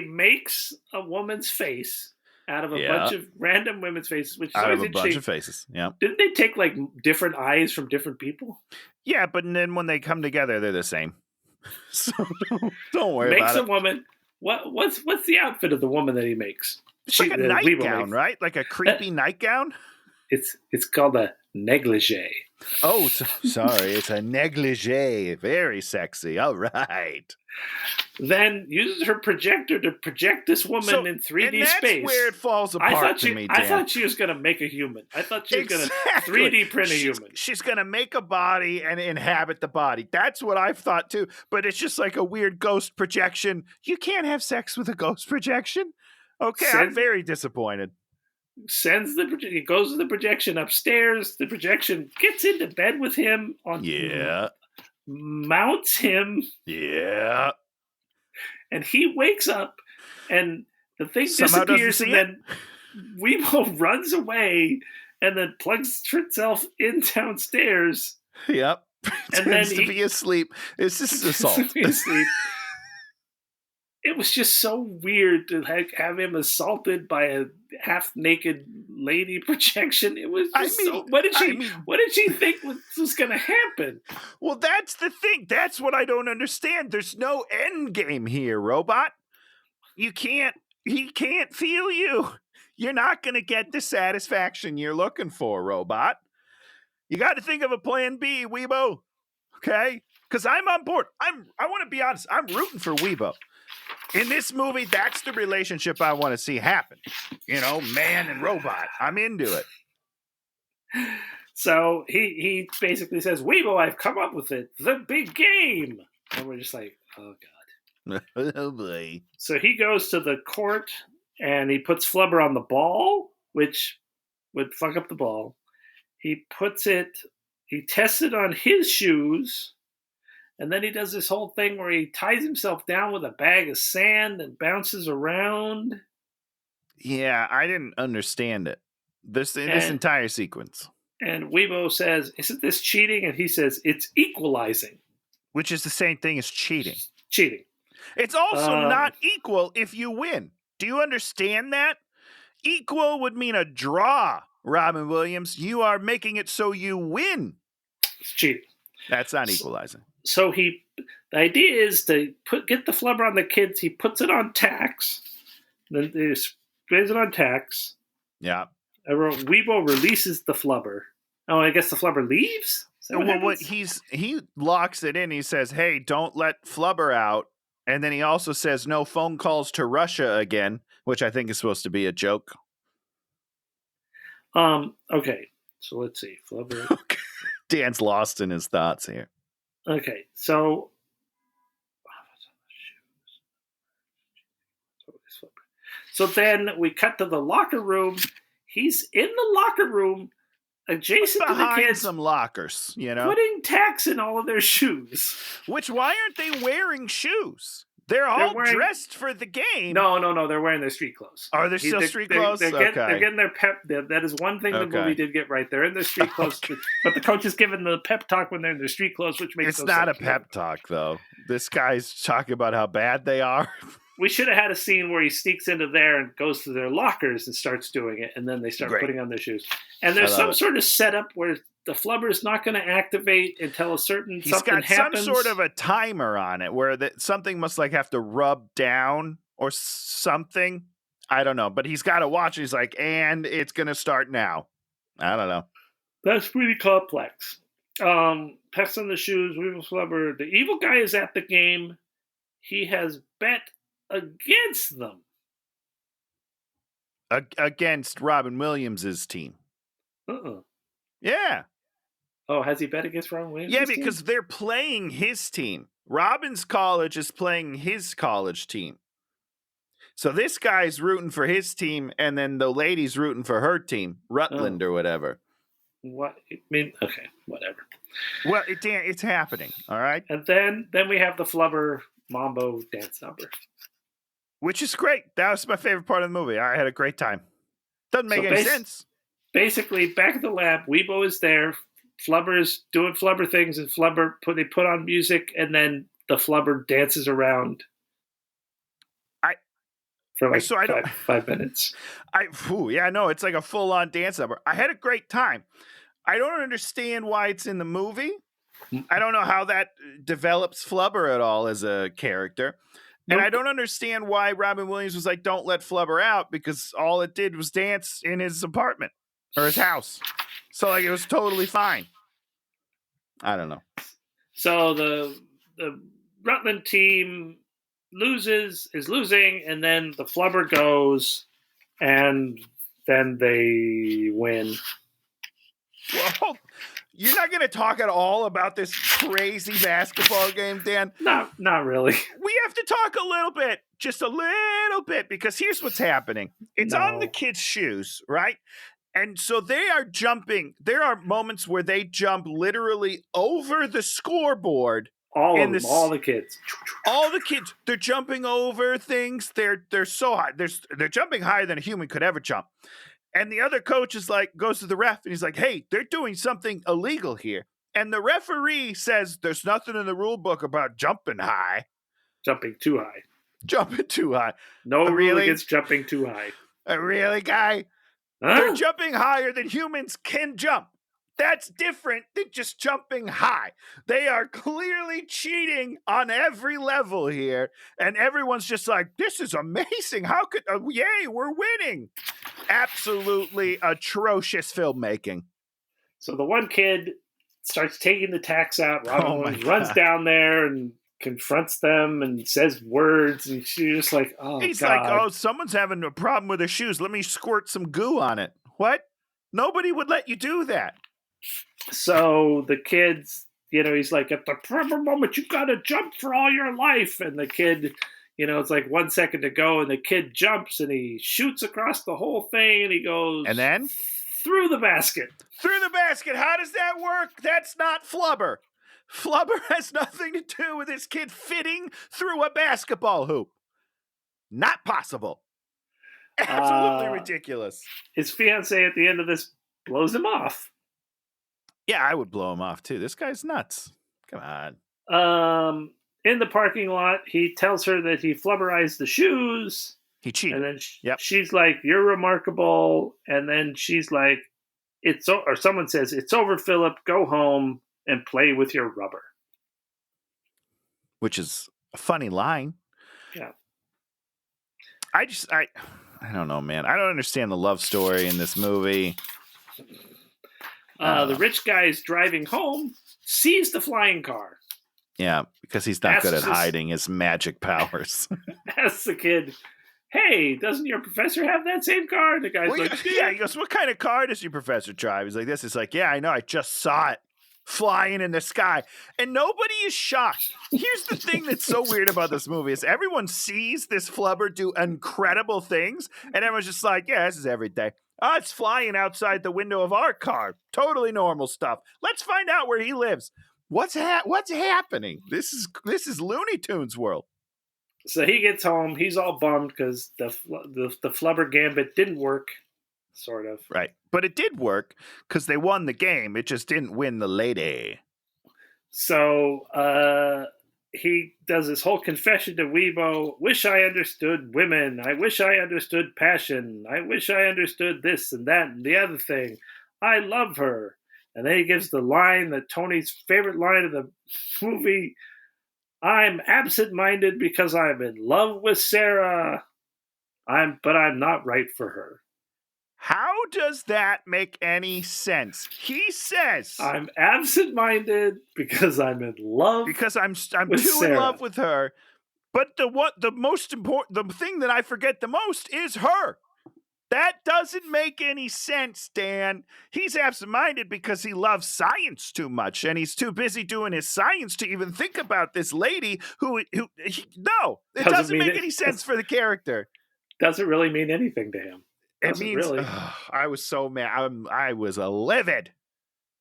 makes a woman's face out of a bunch of random women's faces. Which is out of a bunch of faces, yeah. Didn't they take like different eyes from different people? Yeah, but then when they come together, they're the same. So don't worry about it. Makes a woman. What's the outfit of the woman that he makes? It's like a nightgown, right? Like a creepy nightgown? It's called a negligee. Oh, sorry. It's a negligee. Very sexy. All right. Then uses her projector to project this woman in 3D space. That's where it falls apart to me, Dan. I thought she was going to make a human. I thought she was going to 3D print a human. She's going to make a body and inhabit the body. That's what I've thought too. But it's just like a weird ghost projection. You can't have sex with a ghost projection. Okay, I'm very disappointed. He goes to the projection upstairs. The projection gets into bed with him. Mounts him. Yeah. And he wakes up, and the thing disappears, and then Weebo runs away, and then plugs herself in downstairs. Yep. And then to be asleep. It's just assault. It was just so weird to have him assaulted by a half-naked lady projection. It was just what did she think was going to happen? Well, that's the thing. That's what I don't understand. There's no end game here, robot. He can't feel you. You're not going to get the satisfaction you're looking for, robot. You got to think of a plan B, Weebo. Okay? Because I'm on board. I want to be honest. I'm rooting for Weebo. In this movie, that's the relationship I want to see happen. You know, man and robot. I'm into it. So he basically says, Weebo, I've come up with it. The big game. And we're just like, oh, God. Oh, boy. So he goes to the court, and he puts Flubber on the ball, which would fuck up the ball. He tests it on his shoes. And then he does this whole thing where he ties himself down with a bag of sand and bounces around. Yeah, I didn't understand it. This entire sequence. And Weebo says, isn't this cheating? And he says, it's equalizing. Which is the same thing as cheating. Cheating. It's also not equal if you win. Do you understand that? Equal would mean a draw, Robin Williams. You are making it so you win. It's cheating. That's not equalizing. So the idea is to get the Flubber on the kids. He puts it on tacks. Then he sprays it on tacks. Yeah. I wrote, Weebo releases the Flubber. Oh, I guess the Flubber leaves? Well, he locks it in. He says, hey, don't let Flubber out. And then he also says no phone calls to Russia again, which I think is supposed to be a joke. Okay. So let's see. Flubber. Dan's lost in his thoughts here. Okay, so then we cut to the locker room. He's in the locker room, adjacent to the kids, some lockers, you know, putting tacks in all of their shoes. Why aren't they wearing shoes? They're all dressed for the game. No. They're wearing their street clothes. Are they still street clothes? They're getting their pep. That is one thing the movie did get right. They're in their street clothes, but the coach is giving the pep talk when they're in their street clothes, which makes it's not a pep talk though. This guy's talking about how bad they are. We should have had a scene where he sneaks into there and goes to their lockers and starts doing it, and then they start putting on their shoes. And there's some sort of setup where the flubber is not going to activate until something happens. He's got some sort of a timer on it where something must have to rub down or something. I don't know, but he's got to watch. He's like, and it's going to start now. I don't know. That's pretty complex. Pets on the shoes, Weevil Flubber. The evil guy is at the game. He has bet against them. Against Robin Williams' team. Yeah. Oh, has he bet against Robin Williams? Yeah, because they're playing his team. Robin's college is playing his college team. So this guy's rooting for his team, and then the lady's rooting for her team, Rutland or whatever. What? I mean, okay, whatever. Well, it's happening, all right? And then we have the Flubber Mambo dance number. Which is great. That was my favorite part of the movie. I had a great time. Doesn't make any sense. Basically, back at the lab, Weebo is there. Flubber is doing Flubber things, and they put on music, and then the Flubber dances around. For like 5 minutes. It's like a full-on dance number. I had a great time. I don't understand why it's in the movie. I don't know how that develops Flubber at all as a character. And I don't understand why Robin Williams was like, don't let Flubber out, because all it did was dance in his apartment or his house. So like it was totally fine. I don't know. So the Rutland team is losing, and then the Flubber goes, and then they win. Well, you're not going to talk at all about this crazy basketball game, Dan? Not really. We have to talk a little bit, just a little bit, because here's what's happening. It's on the kids' shoes, right? And so they are jumping. There are moments where they jump literally over the scoreboard. All the kids. All the kids. They're jumping over things. They're so high. They're jumping higher than a human could ever jump. And the other coach is like, goes to the ref, and he's like, hey, they're doing something illegal here. And the referee says there's nothing in the rule book about jumping high. Jumping too high. Jumping too high. No rule against jumping too high. Really, guy? Huh? They're jumping higher than humans can jump. That's different than just jumping high. They are clearly cheating on every level here. And everyone's just like, this is amazing. How could, yay, we're winning. Absolutely atrocious filmmaking. So the one kid starts taking the tacks out. Robin runs down there and confronts them and says words. And she's just like, He's like, oh, someone's having a problem with their shoes. Let me squirt some goo on it. What? Nobody would let you do that. So the kids, he's like, at the proper moment, you got to jump for all your life. And the kid, it's like 1 second to go, and the kid jumps, and he shoots across the whole thing, and he goes... And then? Through the basket. Through the basket. How does that work? That's not Flubber. Flubber has nothing to do with this kid fitting through a basketball hoop. Not possible. Absolutely ridiculous. His fiancée at the end of this blows him off. Yeah, I would blow him off too. This guy's nuts. Come on. In the parking lot, he tells her that he flubberized the shoes. He cheated. And then she's like, you're remarkable. And then she's like, or someone says, it's over, Philip. Go home and play with your rubber. Which is a funny line. Yeah. I don't know, man. I don't understand the love story in this movie. The rich guy is driving home, sees the flying car. Yeah, because he's not good at hiding his magic powers. Asks the kid, hey, doesn't your professor have that same car? And the guy's like, yeah. He goes, what kind of car does your professor drive? He's like, this. It's like, yeah, I know. I just saw it flying in the sky. And nobody is shocked. Here's the thing that's so weird about this movie is everyone sees this Flubber do incredible things, and everyone's just like, yeah, this is every day. Oh, it's flying outside the window of our car. Totally normal stuff. Let's find out where he lives. What's happening? This is Looney Tunes world. So he gets home. He's all bummed because the Flubber gambit didn't work, sort of. Right. But it did work because they won the game. It just didn't win the lady. So he does this whole confession to Weibo. Wish I understood women. I wish I understood passion. I wish I understood this and that and the other thing. I love her. And then he gives the line, that Tony's favorite line of the movie. I'm absent-minded because I'm in love with Sarah. But I'm not right for her. How does that make any sense? He says, I'm absent-minded because I'm in love. Because I'm too Sarah. in love with her. But the most important, the thing that I forget the most is her. That doesn't make any sense, Dan. He's absent-minded because he loves science too much, and he's too busy doing his science to even think about this lady who no, it doesn't make any sense for the character. Doesn't really mean anything to him. It means really. I was so mad. I was livid.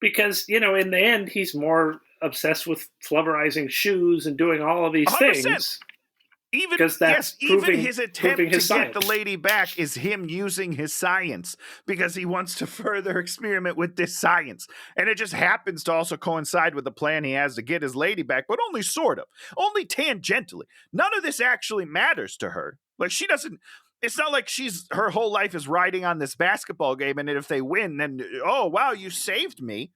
Because, in the end, he's more obsessed with flubberizing shoes and doing all of these 100%. Things. Even his attempt to get the lady back is him using his science because he wants to further experiment with this science. And it just happens to also coincide with the plan he has to get his lady back, but only sort of, only tangentially. None of this actually matters to her. Like, she doesn't, it's not like her whole life is riding on this basketball game, and if they win, then, oh, wow, you saved me.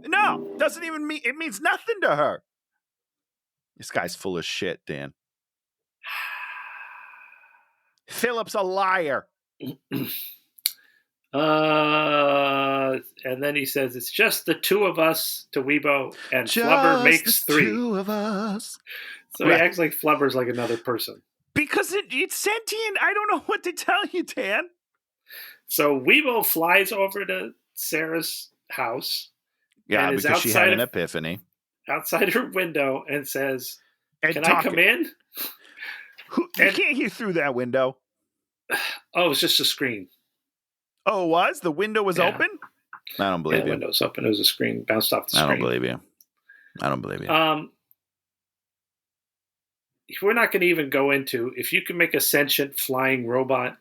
No, doesn't even mean, it means nothing to her. This guy's full of shit, Dan. Philip's a liar. And then he says, it's just the two of us to Weibo, and just Flubber makes three. Two of us. So right. He acts like Flubber's like another person. Because it's sentient. I don't know what to tell you, Dan. So Weibo flies over to Sarah's house. Yeah, because she had an epiphany. Outside her window and says, can I come in? You can't hear through that window. Oh, it's just a screen. Oh, it was? The window was open? I don't believe you. The window was open. It was a screen. Bounced off the screen. I don't believe you. We're not going to even go into, if you can make a sentient flying robot,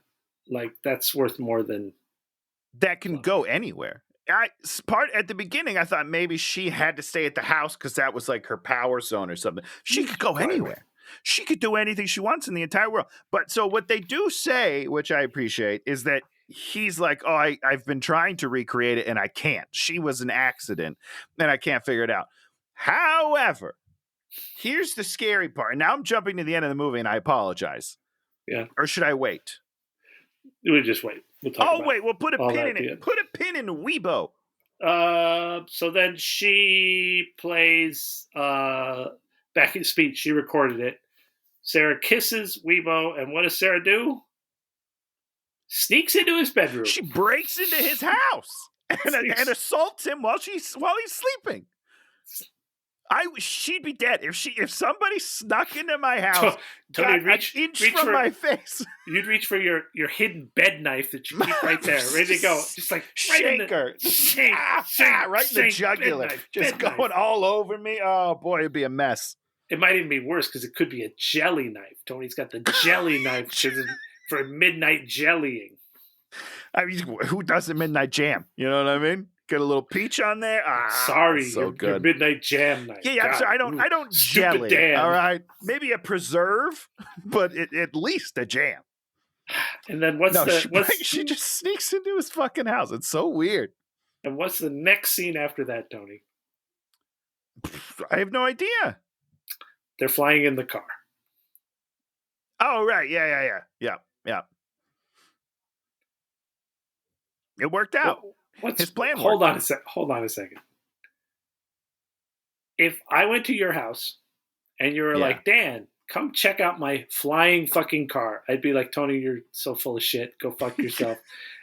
like, that's worth more than... That can go anywhere. At the beginning, I thought maybe she had to stay at the house because that was like her power zone or something. She could go anywhere. She could do anything she wants in the entire world. But so what they do say, which I appreciate, is that he's like, oh, I've been trying to recreate it and I can't. She was an accident and I can't figure it out. However, here's the scary part. Now I'm jumping to the end of the movie and I apologize. Yeah. Or should I wait? We'll just wait. We'll put a pin in it. Put a pin in Weibo. So then she plays back in speech. She recorded it. Sarah kisses Weibo, and what does Sarah do? Sneaks into his bedroom. She breaks into his house and assaults him while he's sleeping. She'd be dead if somebody snuck into my house, Tony, got an inch from my face. You'd reach for your hidden bed knife that you keep right there, ready to go. Just like right in the jugular, just going all over me. Oh boy, it'd be a mess. It might even be worse because it could be a jelly knife. Tony's got the jelly knife for midnight jellying. I mean, who does a midnight jam? You know what I mean? Get a little peach on there. Sorry, so good. Your midnight jam night. Yeah, I'm sorry. I don't jelly. Dan. All right, maybe a preserve, but at least a jam. And then she just sneaks into his fucking house. It's so weird. And what's the next scene after that, Tony? I have no idea. They're flying in the car. Oh right, yeah. It worked out. What's his plan? Hold on a second. If I went to your house and you were like, Dan, come check out my flying fucking car, I'd be like, Tony, you're so full of shit. Go fuck yourself.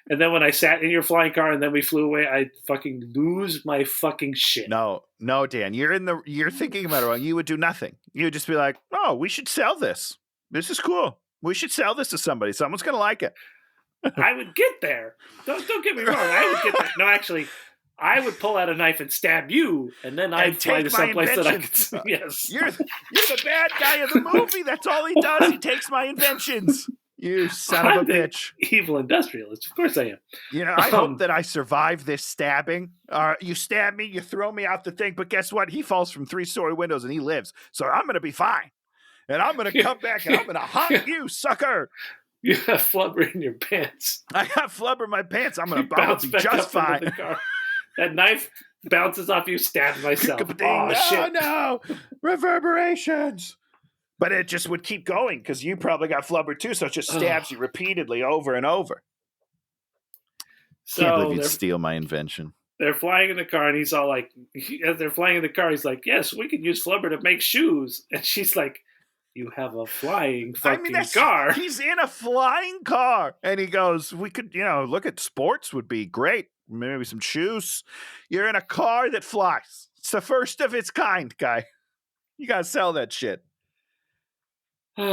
And then when I sat in your flying car and then we flew away, I'd fucking lose my fucking shit. No, Dan, you're thinking about it wrong. You would do nothing. You would just be like, oh, we should sell this. This is cool. We should sell this to somebody. Someone's gonna like it. I would get there. Don't get me wrong. I would get there. No, actually, I would pull out a knife and stab you, and then I'd fly to someplace that I could. Yes, you're the bad guy of the movie. That's all he does. He takes my inventions. You son of a bitch! Evil industrialist. Of course I am. I hope that I survive this stabbing. You stab me, you throw me out the thing, but guess what? He falls from 3-story windows and he lives. So I'm gonna be fine. And I'm gonna come back and I'm gonna haunt you, sucker. You have flubber in your pants. I got flubber in my pants. I'm gonna bounce back just fine. The car. That knife bounces off you, stabs myself. Oh, shit. No, reverberations. But it just would keep going because you probably got flubber too, so it just stabs you repeatedly over and over. Can't believe you'd steal my invention. They're flying in the car, and he's all like, as they're flying in the car, he's like, yes, we could use flubber to make shoes. And she's like, you have a flying fucking car. He's in a flying car. And he goes, we could, look at sports would be great. Maybe some shoes. You're in a car that flies. It's the first of its kind, guy. You got to sell that shit. I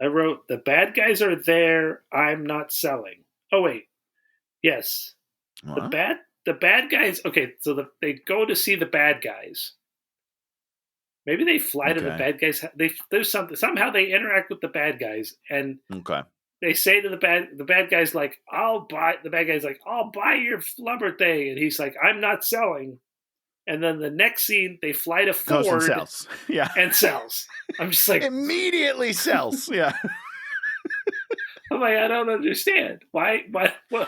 wrote, the bad guys are there. I'm not selling. Oh, wait. Yes. What? The bad guys. Okay. So they go to see the bad guys. Maybe they fly to the bad guys. There's something. Somehow they interact with the bad guys, and they say to the bad guys like, "I'll buy." The bad guy's like, "I'll buy your flubber thing," and he's like, "I'm not selling." And then the next scene, they fly to Ford. Goes and sells. Yeah, and sells. I'm just like immediately sells. Yeah. I'm like, I don't understand. Why?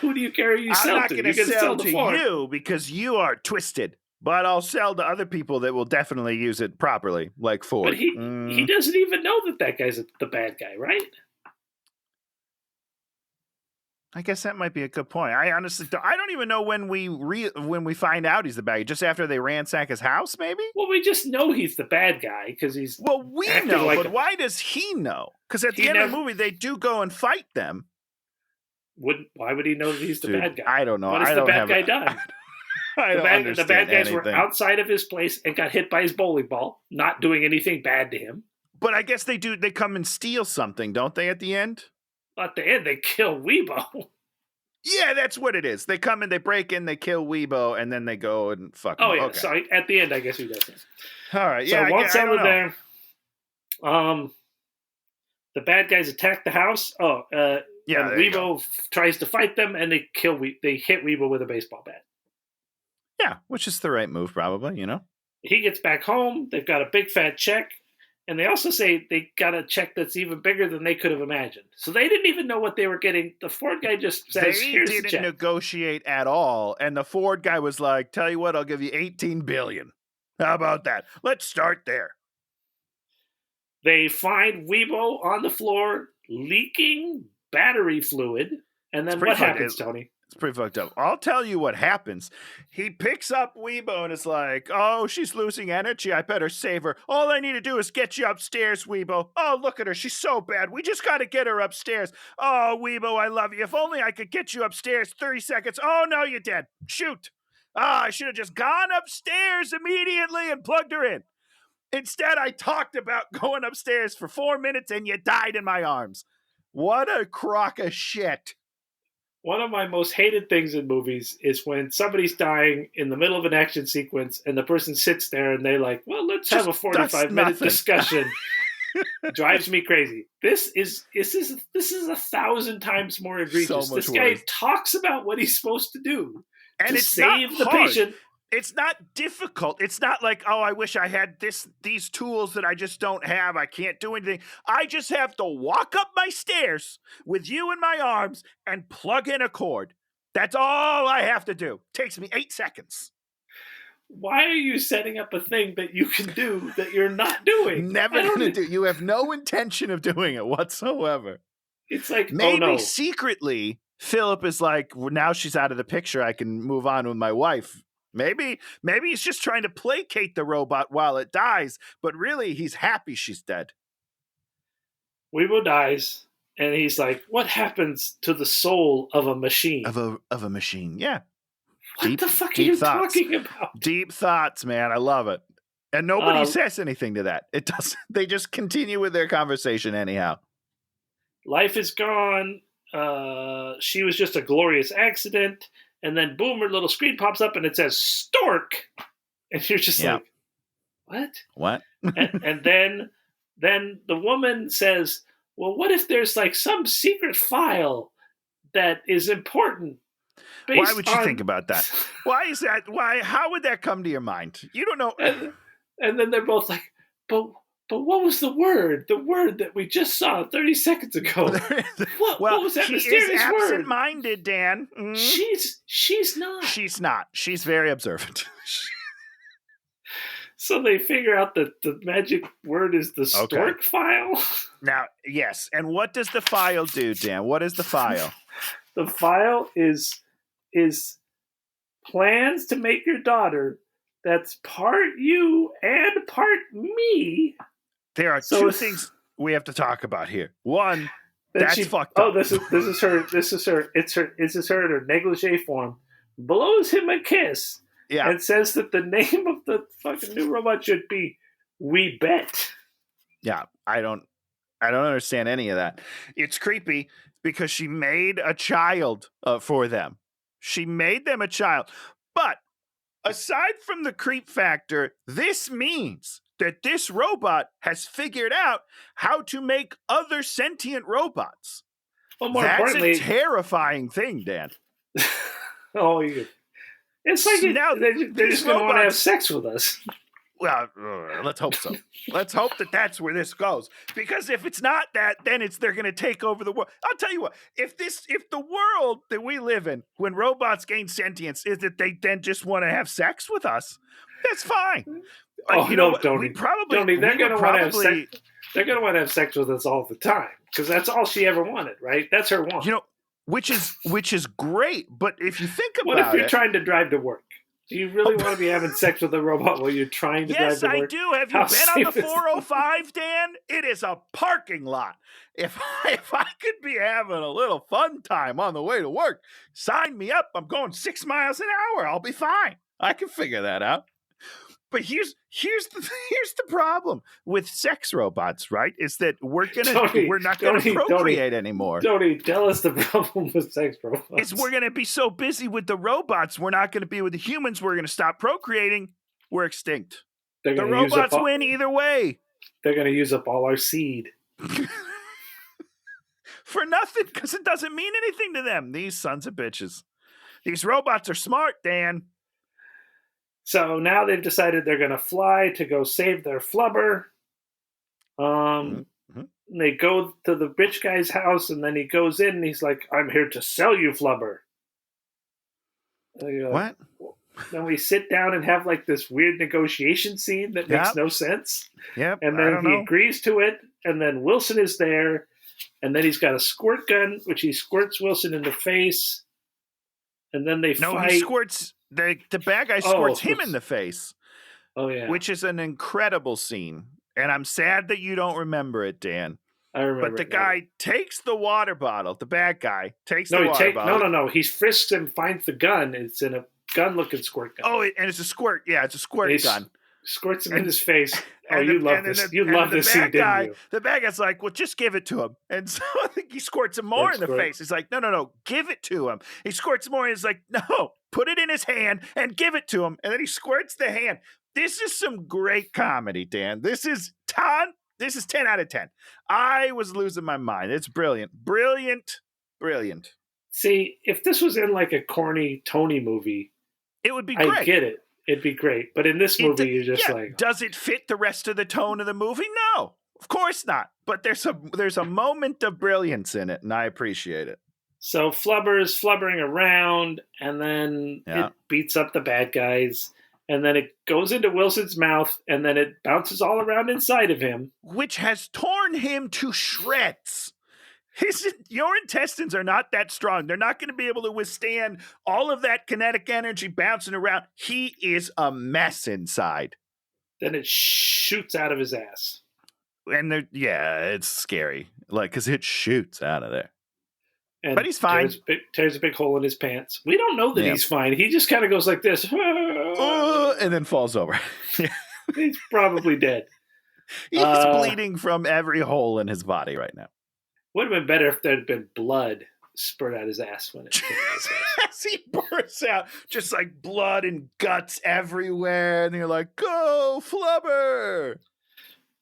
Who do you carry? You sell to? I'm not going to sell to you because you are twisted. But I'll sell to other people that will definitely use it properly, like Ford. But he doesn't even know that guy's the bad guy, right? I guess that might be a good point. I honestly don't even know when we find out he's the bad guy. Just after they ransack his house, maybe? Well, we just know he's the bad guy because he's. Well, we know, but why does he know? Because at the end of the movie, they do go and fight them. Why would he know that he's the bad guy? I don't know. What has the bad guy done? The bad guys were outside of his place and got hit by his bowling ball, not doing anything bad to him. But I guess they do. They come and steal something, don't they? At the end. At the end, they kill Weebo. Yeah, that's what it is. They come and they break in, they kill Weebo, and then they go and fuck him. Oh yeah. Okay. So at the end, I guess he does that. All right. Yeah. So once over there, the bad guys attack the house. And Weebo tries to fight them, and they hit Weebo with a baseball bat. Yeah, which is the right move, probably, He gets back home. They've got a big fat check. And they also say they got a check that's even bigger than they could have imagined. So they didn't even know what they were getting. The Ford guy just says, here's the check. They didn't negotiate at all. And the Ford guy was like, tell you what, I'll give you $18 billion. How about that? Let's start there. They find Weebo on the floor leaking battery fluid. And then what happens, Tony? It's pretty fucked up. I'll tell you what happens. He picks up Weebo and is like, oh, she's losing energy. I better save her. All I need to do is get you upstairs, Weebo. Oh, look at her. She's so bad. We just got to get her upstairs. Oh, Weebo, I love you. If only I could get you upstairs. 30 seconds. Oh, no, you're dead. Shoot. I should have just gone upstairs immediately and plugged her in. Instead, I talked about going upstairs for 4 minutes and you died in my arms. What a crock of shit. One of my most hated things in movies is when somebody's dying in the middle of an action sequence and the person sits there and they're like, well, let's have a 45-minute discussion. Drives me crazy. This is 1,000 times more egregious. This guy talks about what he's supposed to do and to save the patient. It's not difficult. It's not like, oh, I wish I had these tools that I just don't have. I can't do anything. I just have to walk up my stairs with you in my arms and plug in a cord. That's all I have to do. Takes me 8 seconds. Why are you setting up a thing that you can do that you're not doing? Never going to do. You have no intention of doing it whatsoever. It's like, maybe secretly Philip is like, well, now she's out of the picture. I can move on with my wife. Maybe he's just trying to placate the robot while it dies, but really he's happy she's dead. Weebo dies, and he's like, what happens to the soul of a machine? Of a machine, yeah. What the fuck are you talking about? Deep thoughts, man. I love it. And nobody says anything to that. It doesn't. They just continue with their conversation anyhow. Life is gone. She was just a glorious accident. and then boom, her little screen pops up and it says stork, and you're just like, what? and then the woman says, well, what if there's like some secret file that is important? Why would you think about that? Why is that? Why? How would that come to your mind? You don't know. And then they're both like, but what was the word? The word that we just saw 30 seconds ago. What was that mysterious word? She's absent-minded, Dan. Mm-hmm. She's not. She's not. She's very observant. So they figure out that the magic word is the stork file? Now, yes. And what does the file do, Dan? What is the file? The file is plans to make your daughter that's part you and part me. There are two things we have to talk about here. One, that's fucked up. Oh, this is her. This is her in her negligee form. Blows him a kiss. Yeah. And says that the name of the fucking new robot should be We Bet. Yeah, I don't understand any of that. It's creepy because she made a child for them. She made them a child. But aside from the creep factor, this means that this robot has figured out how to make other sentient robots. Well, more That's importantly, a terrifying thing, Dan. It's like now they're just going to want to have sex with us. Well, let's hope so. Let's hope that that's where this goes. Because if it's not that, then they're going to take over the world. I'll tell you what. If the world that we live in, when robots gain sentience, is that they then just want to have sex with us, that's fine. Don't they're going to want to have sex. They're going to want to have sex with us all the time because that's all she ever wanted, right? That's her want. Which is great. But if you think about it, what if you're trying to drive to work? Do you really want to be having sex with a robot while you're trying to drive to work? Yes, I do. Have you been on the 405, Dan? It is a parking lot. If I could be having a little fun time on the way to work, sign me up. I'm going 6 miles an hour. I'll be fine. I can figure that out. But here's the problem with sex robots, right? Is that we're not gonna procreate anymore. Tony, tell us the problem with sex robots. Is we're gonna be so busy with the robots, we're not gonna be with the humans. We're gonna stop procreating. We're extinct. The robots win either way. They're gonna use up all our seed for nothing, because it doesn't mean anything to them. These sons of bitches. These robots are smart, Dan. So now they've decided they're going to fly to go save their flubber. They go to the rich guy's house, and then he goes in, and he's like, I'm here to sell you flubber. What? Then we sit down and have like this weird negotiation scene that makes no sense. Yep. And then he agrees to it, and then Wilson is there, and then he's got a squirt gun, which he squirts Wilson in the face. And then they fight. He squirts... The bad guy squirts him in the face. Oh, yeah. Which is an incredible scene. And I'm sad that you don't remember it, Dan. I remember. But the guy takes the water bottle. The bad guy takes the water bottle. No. He frisks him, finds the gun. It's in a gun-looking squirt gun. Oh, and it's a squirt. Yeah, it's a squirt gun. Squirts him in his face. You love this. You love this scene, didn't you? The bad guy's like, well, just give it to him. And so I think he squirts him more in the face. He's like, no, give it to him. He squirts more, and he's like, no, put it in his hand and give it to him. And then he squirts the hand. This is some great comedy, Dan. This is 10 out of 10. I was losing my mind. It's brilliant. Brilliant. See, if this was in like a corny Tony movie, it would be great. I get it. It'd be great. But in this movie, you're just like... Does it fit the rest of the tone of the movie? No, of course not. But there's a moment of brilliance in it, and I appreciate it. So Flubber is flubbering around, and then it beats up the bad guys, and then it goes into Wilson's mouth, and then it bounces all around inside of him. Which has torn him to shreds. Your intestines are not that strong. They're not going to be able to withstand all of that kinetic energy bouncing around. He is a mess inside. Then it shoots out of his ass. And it's scary. Because it shoots out of there. But he's fine. Tears a big hole in his pants. We don't know that he's fine. He just kind of goes like this. And then falls over. He's probably dead. He's bleeding from every hole in his body right now. Would have been better if there had been blood spurt out his ass when it came out his As he bursts out, just like blood and guts everywhere, and you're like, "Go, Flubber!"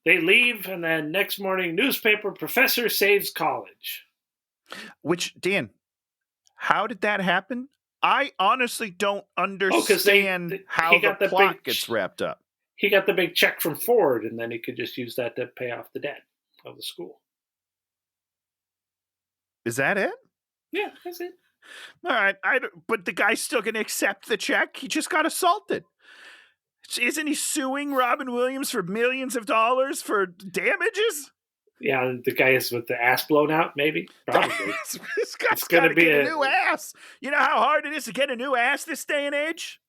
They leave, and then next morning, newspaper professor saves college. Which, Dan, how did that happen? I honestly don't understand how the plot gets wrapped up. He got the big check from Ford, and then he could just use that to pay off the debt of the school. Is that it? Yeah, that's it. All right, but the guy's still going to accept the check. He just got assaulted. Isn't he suing Robin Williams for millions of dollars for damages? Yeah, the guy is with the ass blown out, maybe. Probably. This guy's got to get a new ass. You know how hard it is to get a new ass this day and age?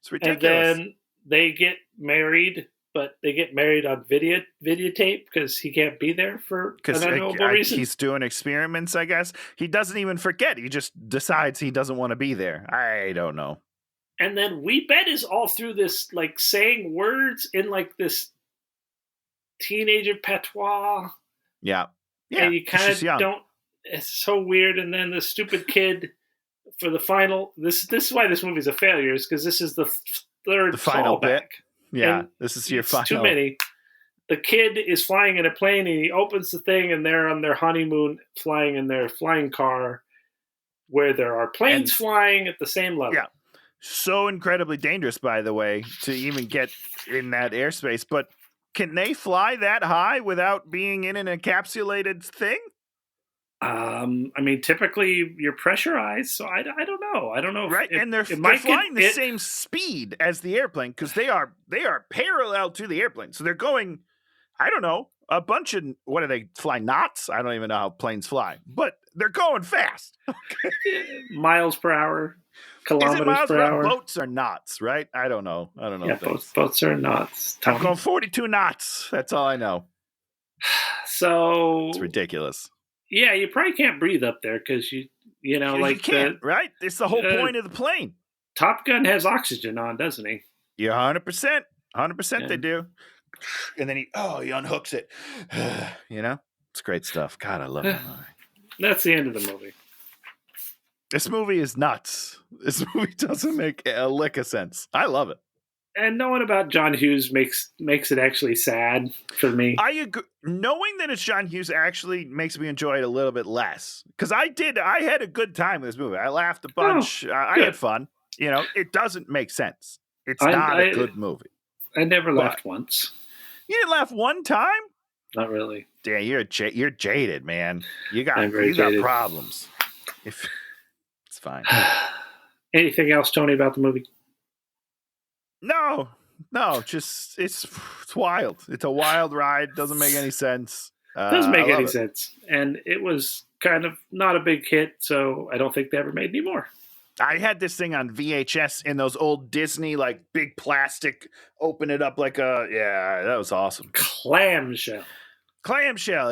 It's ridiculous. And then they get married, but they get married on videotape because he can't be there for an unknowable reason. He's doing experiments, I guess. He doesn't even forget. He just decides he doesn't want to be there. I don't know. And then We Bet is all through this, like, saying words in, like, this teenager patois. Yeah. And you kind of don't... It's so weird. And then the stupid kid for the final... This is why this movie's a failure, is because this is the third final bit. Yeah, and this is your final... Too many. The kid is flying in a plane, and he opens the thing, and they're on their honeymoon flying in their flying car where there are planes flying at the same level. Yeah. So incredibly dangerous, by the way, to even get in that airspace. But can they fly that high without being in an encapsulated thing? I mean, typically you're pressurized, so I don't know. I don't know. Right, and they're flying the same speed as the airplane because they are parallel to the airplane. So they're going, I don't know, a bunch of, what do they fly, knots? I don't even know how planes fly, but they're going fast. Miles per hour. Kilometers per hour. Boats are knots, right? I don't know. Yeah, boats are knots. I'm going 42 knots. That's all I know. So it's ridiculous. Yeah, you probably can't breathe up there because you can't, right? It's the whole point of the plane. Top Gun has oxygen on, doesn't he? Yeah, 100%. 100% they do. And then he unhooks it. It's great stuff. God, I love it. That's the end of the movie. This movie is nuts. This movie doesn't make a lick of sense. I love it. And knowing about John Hughes makes it actually sad for me. I agree. Knowing that it's John Hughes actually makes me enjoy it a little bit less. Because I had a good time with this movie. I laughed a bunch. I had fun. It doesn't make sense. It's not a good movie. I never laughed once. You didn't laugh one time? Not really. Yeah, you're jaded, man. You got problems. It's fine. Anything else, Tony, about the movie? No, just it's wild. It's a wild ride. Doesn't make any sense. Doesn't make any sense. And it was kind of not a big hit, so I don't think they ever made any more. I had this thing on VHS in those old Disney, like big plastic, open it up like that was awesome. Clamshell,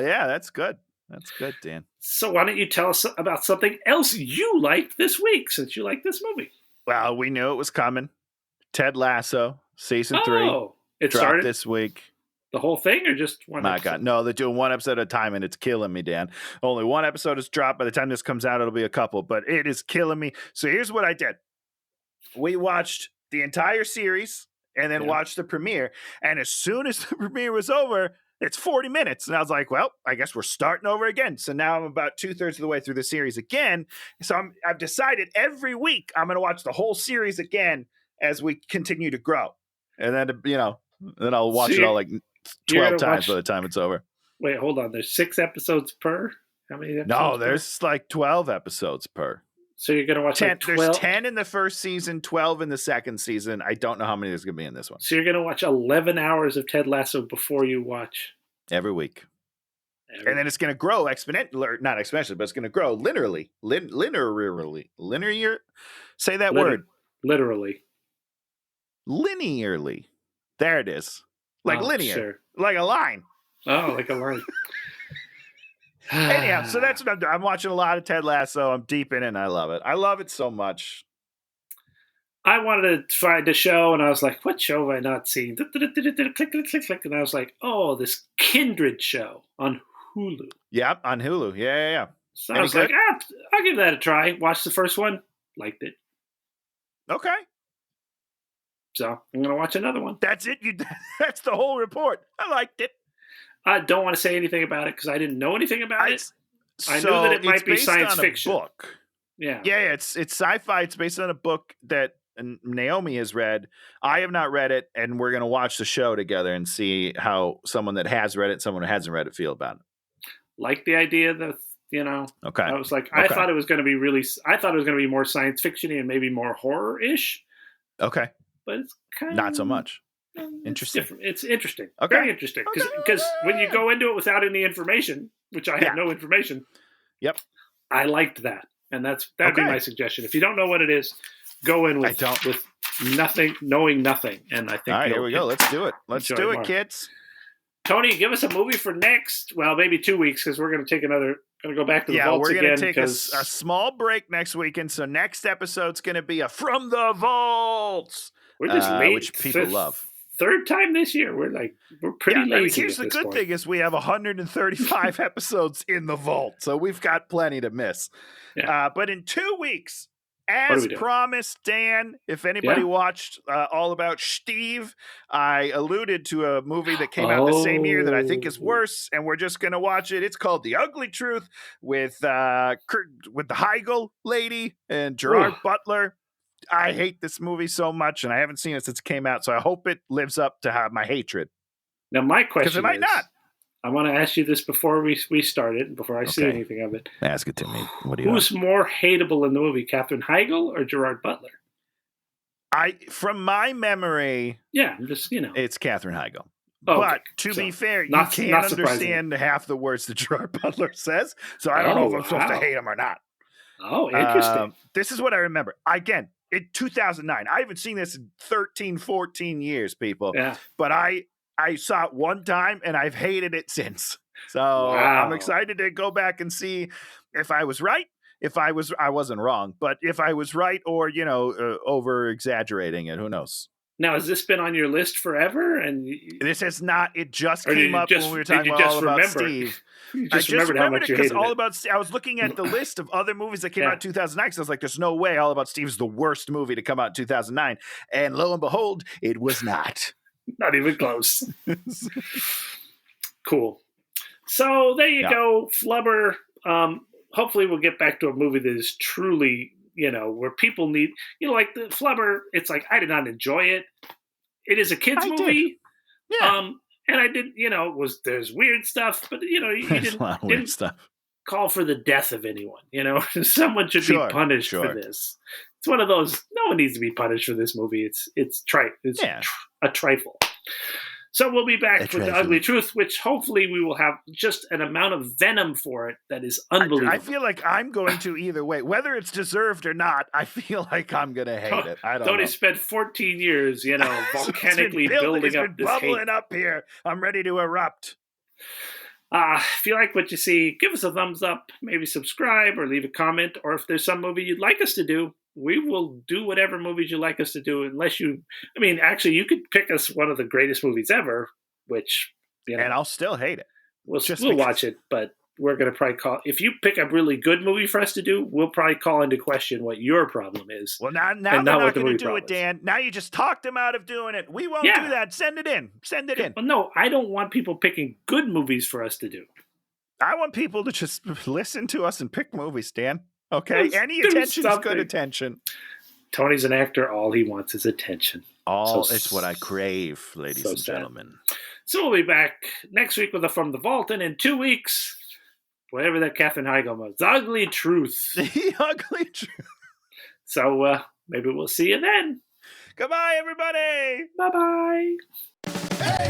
yeah, that's good. That's good, Dan. So why don't you tell us about something else you liked this week, since you like this movie? Well, we knew it was coming. Ted Lasso, season 3. It dropped started this week. The whole thing, or just one episode? God, no, they're doing one episode at a time, and it's killing me, Dan. Only one episode is dropped. By the time this comes out, it'll be a couple, but it is killing me. So here's what I did. We watched the entire series and then watched the premiere, and as soon as the premiere was over, it's 40 minutes. And I was like, well, I guess we're starting over again. So now I'm about 2/3 of the way through the series again. So I've decided every week I'm going to watch the whole series again as we continue to grow. And then, then I'll watch it all like 12 times by the time it's over. Wait, hold on. There's 6 episodes per? How many episodes? No, there's like 12 episodes per. So you're going to watch 10. There's 10 in the first season, 12 in the second season. I don't know how many there's going to be in this one. So you're going to watch 11 hours of Ted Lasso before you watch? Every week. And then it's going to grow exponentially, not exponentially, but it's going to grow linearly. Linear? Say that word. Literally. Linearly. There it is. Like linear. Sure. Like a line. Oh, like a line. Anyhow, so that's what I'm doing. I'm watching a lot of Ted Lasso. I'm deep in it, and I love it. I love it so much. I wanted to find a show, and I was like, what show have I not seen? Click, click, click, click. And I was like, oh, this Kindred show on Hulu. Yep, on Hulu. Yeah. So I was like, I'll give that a try. Watched the first one, liked it. Okay. So I'm going to watch another one. That's it. That's the whole report. I liked it. I don't want to say anything about it because I didn't know anything about it. I knew that it might be science fiction. Book. Yeah. Yeah, it's sci-fi. It's based on a book that Naomi has read. I have not read it, and we're going to watch the show together and see how someone that has read it, someone who hasn't read it, feel about it. Like the idea that, okay. I was like, I thought it was going to be more science fiction-y and maybe more horror-ish. Okay. But it's kind of not so much. Interesting. It's interesting. Okay. Very interesting. Because when you go into it without any information, which I had no information. Yep. I liked that. And that'd be my suggestion. If you don't know what it is, go in with nothing, knowing nothing. And I think all right, here we go. Let's do it. Let's do it, kids. Tony, give us a movie for next, maybe 2 weeks, because we're going to take going to go back to the vaults again. Yeah, we're going to take a small break next weekend. So next episode's going to be a From the Vaults. We're just late. Which people love. Third time this year. We're pretty lazy. Here's the good thing is we have 135 episodes in the vault, so we've got plenty to miss. Yeah. But in 2 weeks, as promised, Dan, if anybody watched All About Steve, I alluded to a movie that came out the same year that I think is worse, and we're just going to watch it. It's called The Ugly Truth with the Heigl lady and Gerard Butler. I hate this movie so much, and I haven't seen it since it came out, so I hope it lives up to my hatred. Now, my question is... Because it might not. I want to ask you this before we start it, before I see anything of it. Ask it to me. What do you Who's more hateable in the movie, Katherine Heigl or Gerard Butler? From my memory... Yeah, just, it's Katherine Heigl. Oh, but to be fair, you can't understand half the words that Gerard Butler says, so I don't know if I'm supposed to hate him or not. Oh, interesting. This is what I remember. Again, in 2009. I haven't seen this in 13, 14 years, people. Yeah. But I saw it one time, and I've hated it since. So I'm excited to go back and see if I was right. I wasn't wrong, but if I was right or, over exaggerating it, who knows? Now, has this been on your list forever? And this has not. It just came up when we were talking about All About Steve. I just remembered how much you hated it. I was looking at the list of other movies that came out in 2009, because I was like, there's no way All About Steve is the worst movie to come out in 2009. And lo and behold, it was not. Not even close. Cool. So there you go, Flubber. Hopefully we'll get back to a movie that is truly, where people need, like the Flubber, it's like, I did not enjoy it. It is a kid's movie. Did. Yeah. And I didn't, there's weird stuff, but, you didn't, a lot of weird stuff. Call for the death of anyone, Someone should be punished for this. It's one of those, no one needs to be punished for this movie. It's trite. It's a trifle. So we'll be back with The Ugly Truth, which hopefully we will have just an amount of venom for it that is unbelievable. I feel like I'm going to either way. Whether it's deserved or not, I feel like I'm going to hate it. I don't know. Tony spent 14 years, volcanically building up this hate. It's been bubbling up here. I'm ready to erupt. If you like what you see, give us a thumbs up, maybe subscribe or leave a comment. Or if there's some movie you'd like us to do, we will do whatever movies you like us to do, actually, you could pick us one of the greatest movies ever, which, and I'll still hate it. We'll watch it, but we're going to probably if you pick a really good movie for us to do, we'll probably call into question what your problem is. Well, now they're not going to do it, Dan. Now you just talked them out of doing it. We won't do that. Send it in. Well, no, I don't want people picking good movies for us to do. I want people to just listen to us and pick movies, Dan. Okay, any attention is good attention. Tony's an actor. All he wants is attention. It's what I crave, ladies and gentlemen. So we'll be back next week with a From the Vault, and in 2 weeks, whatever that Katherine Heigl was, The Ugly Truth. The Ugly Truth. So maybe we'll see you then. Goodbye, everybody. Bye-bye. Hey,